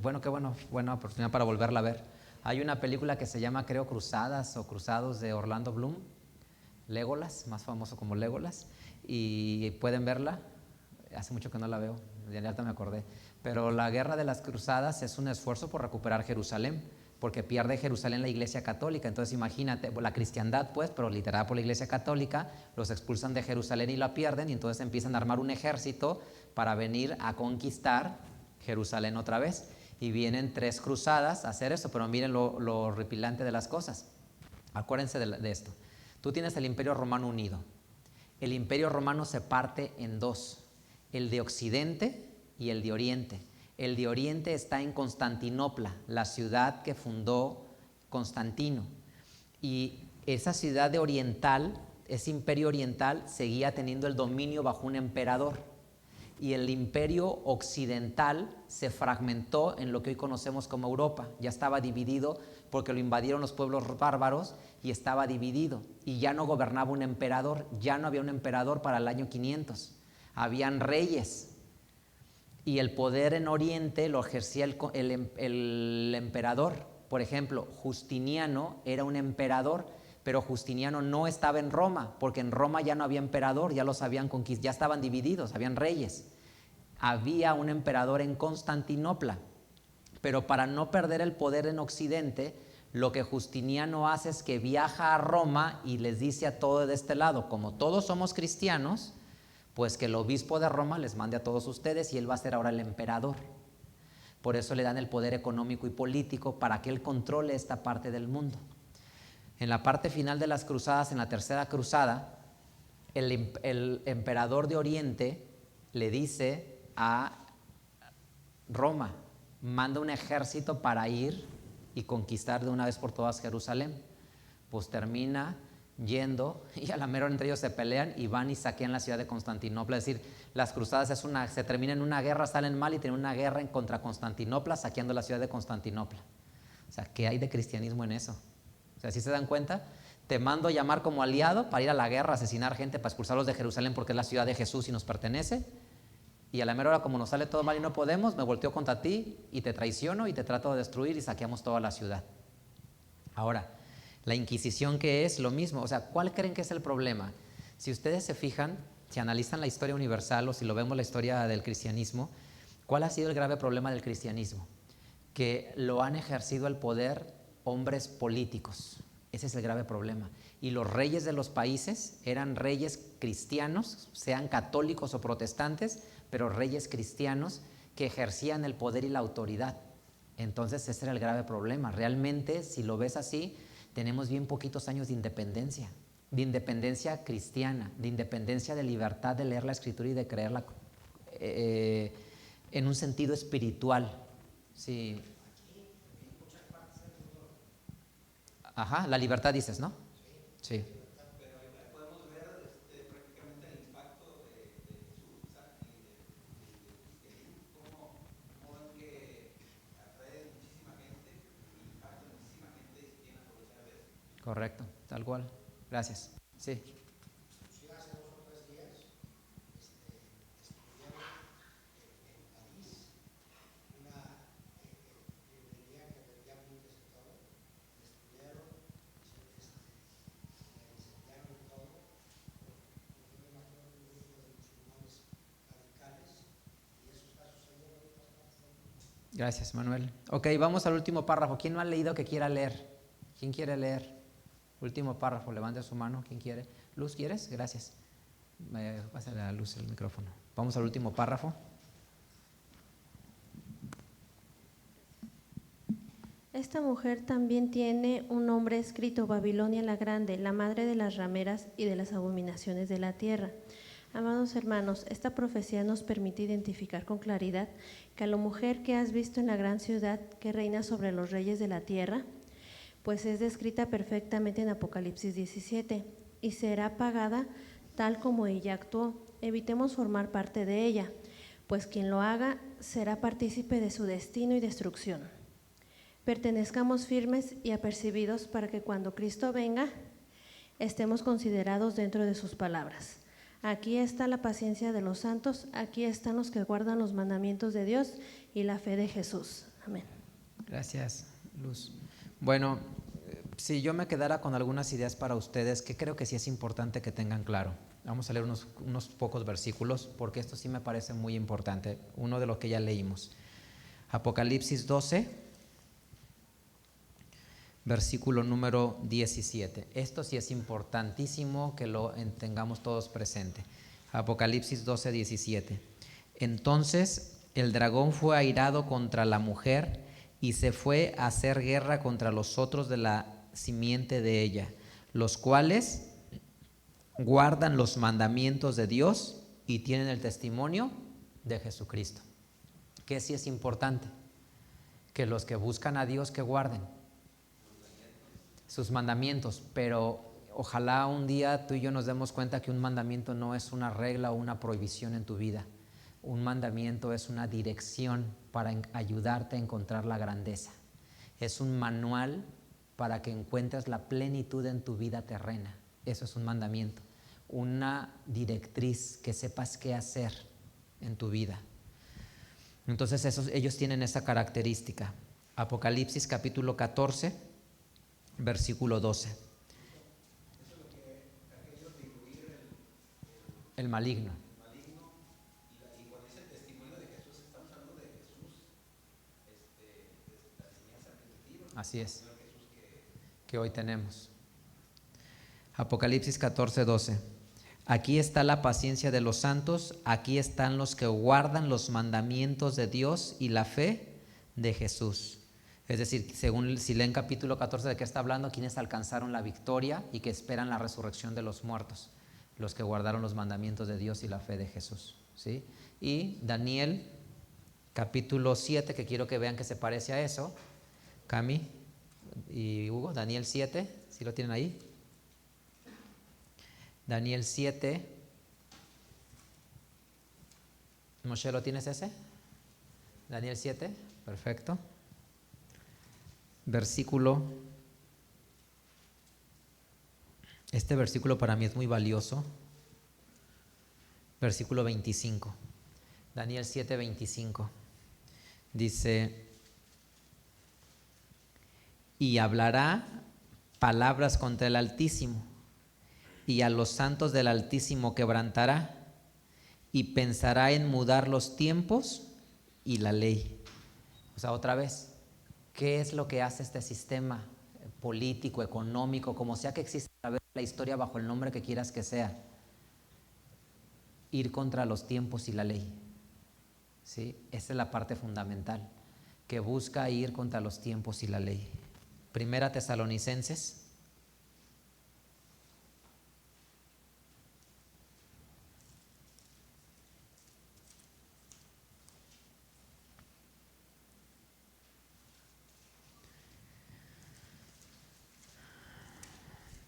bueno, qué buena oportunidad para volverla a ver. Hay una película que se llama, creo, Cruzadas o Cruzados, de Orlando Bloom, Legolas, más famoso como Legolas, y pueden verla. Hace mucho que no la veo, ya me acordé. Pero la guerra de las cruzadas es un esfuerzo por recuperar Jerusalén, porque pierde Jerusalén la Iglesia Católica. Entonces imagínate, la cristiandad pues, pero liderada por la Iglesia Católica, los expulsan de Jerusalén y la pierden, y entonces empiezan a armar un ejército para venir a conquistar Jerusalén otra vez. Y vienen 3 cruzadas a hacer eso, pero miren lo horripilante de las cosas. Acuérdense de esto. Tú tienes el Imperio Romano unido. El Imperio Romano se parte en 2, el de Occidente y el de Oriente. El de Oriente está en Constantinopla, la ciudad que fundó Constantino. Y esa ciudad de oriental, ese imperio oriental, seguía teniendo el dominio bajo un emperador. Y el imperio occidental se fragmentó en lo que hoy conocemos como Europa. Ya estaba dividido porque lo invadieron los pueblos bárbaros y estaba dividido. Y ya no gobernaba un emperador, ya no había un emperador para el año 500. Habían reyes. Y el poder en Oriente lo ejercía el emperador. Por ejemplo, Justiniano era un emperador, pero Justiniano no estaba en Roma, porque en Roma ya no había emperador, ya los habían conquistado, ya estaban divididos, habían reyes. Había un emperador en Constantinopla, pero para no perder el poder en Occidente, lo que Justiniano hace es que viaja a Roma y les dice a todos de este lado: como todos somos cristianos, pues que el obispo de Roma les mande a todos ustedes y él va a ser ahora el emperador. Por eso le dan el poder económico y político para que él controle esta parte del mundo. En la parte final de las cruzadas, en la tercera cruzada, el emperador de Oriente le dice a Roma: manda un ejército para ir y conquistar de una vez por todas Jerusalén. Pues termina yendo y a la mera hora entre ellos se pelean y van y saquean la ciudad de Constantinopla. Es decir, las cruzadas se terminan en una guerra, salen mal y tienen una guerra en contra Constantinopla, saqueando la ciudad de Constantinopla. O sea, ¿qué hay de cristianismo en eso? O sea, ¿sí se dan cuenta? Te mando a llamar como aliado para ir a la guerra, asesinar gente, para expulsarlos de Jerusalén porque es la ciudad de Jesús y nos pertenece. Y a la mera hora, como nos sale todo mal y no podemos, me volteo contra ti y te traiciono y te trato de destruir y saqueamos toda la ciudad. Ahora, la Inquisición, ¿qué es? Lo mismo. O sea, ¿cuál creen que es el problema? Si ustedes se fijan, si analizan la historia universal o si lo vemos la historia del cristianismo, ¿cuál ha sido el grave problema del cristianismo? que lo han ejercido el poder hombres políticos. Ese es el grave problema. Y los reyes de los países eran reyes cristianos, sean católicos o protestantes, pero reyes cristianos que ejercían el poder y la autoridad. Entonces ese era el grave problema. Realmente, si lo ves así, tenemos bien poquitos años de independencia cristiana, de independencia de libertad de leer la Escritura y de creerla en un sentido espiritual. Sí. Ajá, la libertad dices, ¿no? Sí. Pero ahí podemos ver prácticamente el impacto de Jesús y del cristianismo, cómo ven que atrae muchísima gente, impacta muchísima gente y se tiene que aprovechar de eso. Correcto, tal cual. Gracias. Sí. Sí, hace 2 o 3 días estudiaron en París una librería que vendía Biblias y todo. Estudiaron, incendiaron todo. Yo me imagino que un grupo de musulmanes radicales, y eso está sucediendo en otras partes del mundo. Gracias, Manuel. Ok, vamos al último párrafo. ¿Quién no ha leído que quiera leer? ¿Quién quiere leer? Último párrafo, levante su mano. ¿Quién quiere? Luz, ¿quieres? Gracias. Pásale a Luz el micrófono. Vamos al último párrafo. Esta mujer también tiene un nombre escrito, Babilonia la Grande, la madre de las rameras y de las abominaciones de la tierra. Amados hermanos, esta profecía nos permite identificar con claridad que a la mujer que has visto en la gran ciudad que reina sobre los reyes de la tierra, pues es descrita perfectamente en Apocalipsis 17 y será pagada tal como ella actuó. Evitemos formar parte de ella, pues quien lo haga será partícipe de su destino y destrucción. Pertenezcamos firmes y apercibidos para que cuando Cristo venga estemos considerados dentro de sus palabras. Aquí está la paciencia de los santos, aquí están los que guardan los mandamientos de Dios y la fe de Jesús. Amén. Gracias, Luz. Bueno, si yo me quedara con algunas ideas para ustedes, que creo que sí es importante que tengan claro. Vamos a leer unos pocos versículos, porque esto sí me parece muy importante. Uno de los que ya leímos. Apocalipsis 12, versículo número 17. Esto sí es importantísimo que lo tengamos todos presente. Apocalipsis 12, 17. Entonces el dragón fue airado contra la mujer y se fue a hacer guerra contra los otros de la simiente de ella, los cuales guardan los mandamientos de Dios y tienen el testimonio de Jesucristo. ¿Qué sí es importante? Que los que buscan a Dios que guarden sus mandamientos, pero ojalá un día tú y yo nos demos cuenta que un mandamiento no es una regla o una prohibición en tu vida. Un mandamiento es una dirección para ayudarte a encontrar la grandeza. Es un manual para que encuentres la plenitud en tu vida terrena. Eso es un mandamiento. Una directriz que sepas qué hacer en tu vida. Entonces ellos tienen esa característica. Apocalipsis capítulo 14, versículo 12. Eso es lo que aquellos de incluir El maligno. Y con ese testimonio de Jesús estamos hablando de Jesús, la enseñanza primitiva. Así es, que hoy tenemos. Apocalipsis 14, 12. Aquí está la paciencia de los santos, aquí están los que guardan los mandamientos de Dios y la fe de Jesús. Es decir, según si leen capítulo 14, ¿de qué está hablando? Quienes alcanzaron la victoria y que esperan la resurrección de los muertos, los que guardaron los mandamientos de Dios y la fe de Jesús, ¿sí? Y Daniel capítulo 7, que quiero que vean que se parece a eso. Cami y Hugo, Daniel 7, ¿sí lo tienen ahí? Daniel 7. Moshe, ¿lo tienes ese? Daniel 7, perfecto. Este versículo para mí es muy valioso. Versículo 25. Daniel 7, 25. Dice: y hablará palabras contra el Altísimo, y a los santos del Altísimo quebrantará, y pensará en mudar los tiempos y la ley. O sea, otra vez, ¿Qué es lo que hace este sistema político, económico, como sea que exista a través de la historia bajo el nombre que quieras que sea? Ir contra los tiempos y la ley. ¿Sí? Esa es la parte fundamental, que busca ir contra los tiempos y la ley. Primera Tesalonicenses.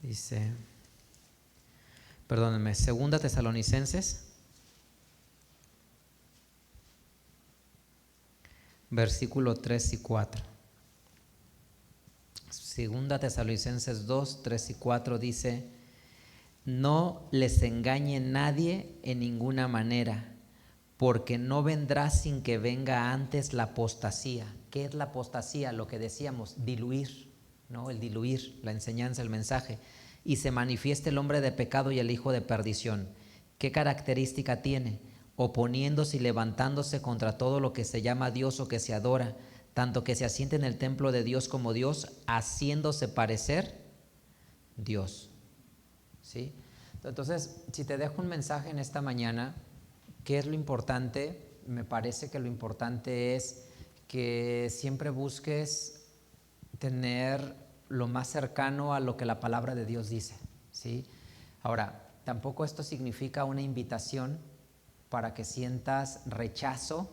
Dice, perdónenme, Segunda Tesalonicenses, versículo 3 y 4. Segunda Tesalonicenses 2, 3 y 4 dice: no les engañe nadie en ninguna manera, porque no vendrá sin que venga antes la apostasía. ¿Qué es la apostasía? Lo que decíamos, diluir, ¿no? El diluir, la enseñanza, el mensaje. Y se manifieste el hombre de pecado y el hijo de perdición. ¿Qué característica tiene? Oponiéndose y levantándose contra todo lo que se llama Dios o que se adora, tanto que se asiente en el templo de Dios como Dios, haciéndose parecer Dios. ¿Sí? Entonces, si te dejo un mensaje en esta mañana, ¿qué es lo importante? Me parece que lo importante es que siempre busques tener lo más cercano a lo que la palabra de Dios dice, ¿sí? Ahora, tampoco esto significa una invitación para que sientas rechazo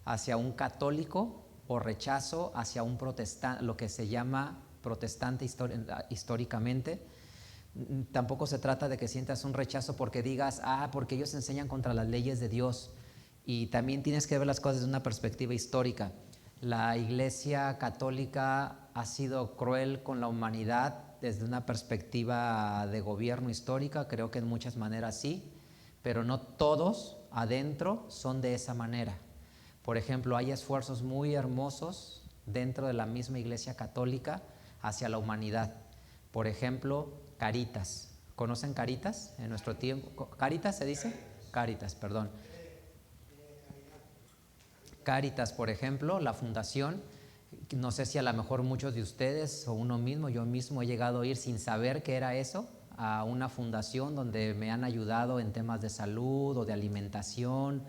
hacia un católico o rechazo hacia un protestante, lo que se llama protestante históricamente. Tampoco se trata de que sientas un rechazo porque digas, porque ellos enseñan contra las leyes de Dios. Y también tienes que ver las cosas desde una perspectiva histórica. La Iglesia Católica ha sido cruel con la humanidad desde una perspectiva de gobierno histórica, creo que en muchas maneras sí, pero no todos adentro son de esa manera. Por ejemplo, hay esfuerzos muy hermosos dentro de la misma Iglesia Católica hacia la humanidad. Por ejemplo, Caritas. ¿Conocen Caritas en nuestro tiempo? ¿Caritas se dice? Caritas, perdón. Caritas, por ejemplo, la fundación, no sé si a lo mejor muchos de ustedes o uno mismo, yo mismo he llegado a ir sin saber qué era eso, a una fundación donde me han ayudado en temas de salud o de alimentación,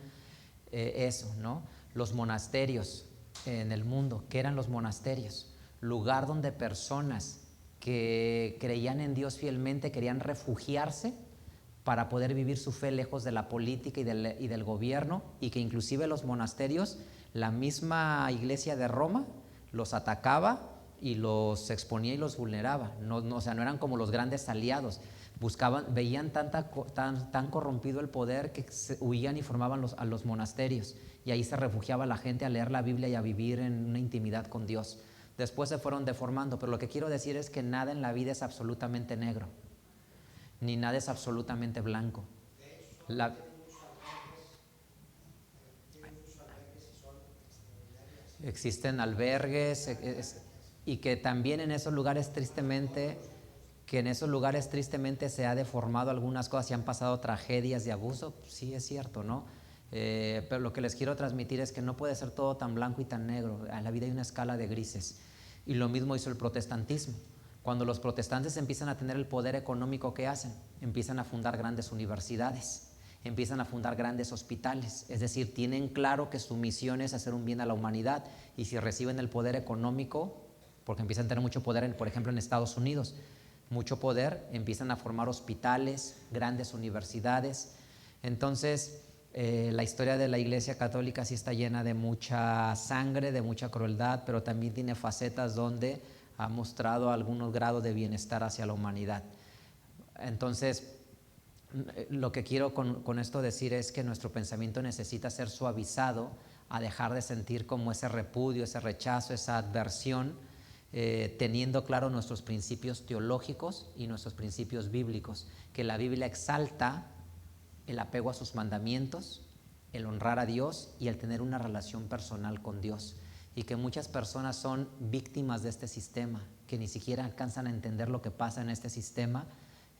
eso, ¿no? Los monasterios en el mundo, ¿qué eran los monasterios? Lugar donde personas que creían en Dios fielmente querían refugiarse para poder vivir su fe lejos de la política y del gobierno, y que inclusive los monasterios, la misma iglesia de Roma los atacaba y los exponía y los vulneraba. O sea, no eran como los grandes aliados. Veían tan corrompido el poder que huían y formaban a los monasterios, y ahí se refugiaba la gente a leer la Biblia y a vivir en una intimidad con Dios. Después se fueron deformando, pero lo que quiero decir es que nada en la vida es absolutamente negro, ni nada es absolutamente blanco. Existen albergues y que también en esos lugares tristemente se ha deformado algunas cosas y han pasado tragedias de abuso. Sí, es cierto, ¿no? Pero lo que les quiero transmitir es que no puede ser todo tan blanco y tan negro. En la vida hay una escala de grises, y lo mismo hizo el protestantismo. Cuando los protestantes empiezan a tener el poder económico, ¿qué hacen? Empiezan a fundar grandes universidades, empiezan a fundar grandes hospitales, es decir, tienen claro que su misión es hacer un bien a la humanidad, y si reciben el poder económico, porque empiezan a tener mucho poder, por ejemplo en Estados Unidos, mucho poder, empiezan a formar hospitales, grandes universidades. Entonces, la historia de la Iglesia Católica sí está llena de mucha sangre, de mucha crueldad, pero también tiene facetas donde ha mostrado algún grado de bienestar hacia la humanidad. Entonces, lo que quiero con esto decir es que nuestro pensamiento necesita ser suavizado a dejar de sentir como ese repudio, ese rechazo, esa adversión, teniendo claro nuestros principios teológicos y nuestros principios bíblicos, que la Biblia exalta el apego a sus mandamientos, el honrar a Dios y el tener una relación personal con Dios, y que muchas personas son víctimas de este sistema, que ni siquiera alcanzan a entender lo que pasa en este sistema,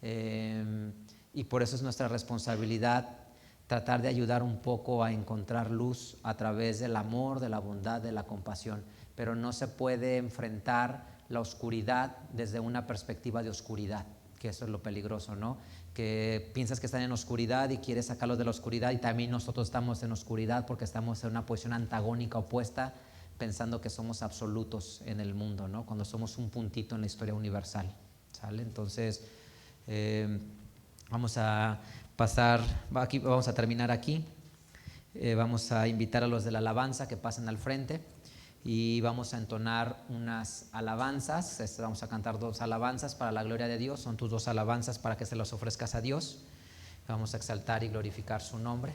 y por eso es nuestra responsabilidad tratar de ayudar un poco a encontrar luz a través del amor, de la bondad, de la compasión, pero no se puede enfrentar la oscuridad desde una perspectiva de oscuridad, que eso es lo peligroso, ¿no? Que piensas que están en oscuridad y quieres sacarlos de la oscuridad, y también nosotros estamos en oscuridad porque estamos en una posición antagónica, opuesta, pensando que somos absolutos en el mundo, ¿no? Cuando somos un puntito en la historia universal, ¿sale? Entonces, vamos a pasar, aquí, vamos a terminar aquí. Vamos a invitar a los de la alabanza que pasen al frente y vamos a entonar unas alabanzas. Vamos a cantar 2 alabanzas para la gloria de Dios. Son tus 2 alabanzas para que se las ofrezcas a Dios. Vamos a exaltar y glorificar su nombre.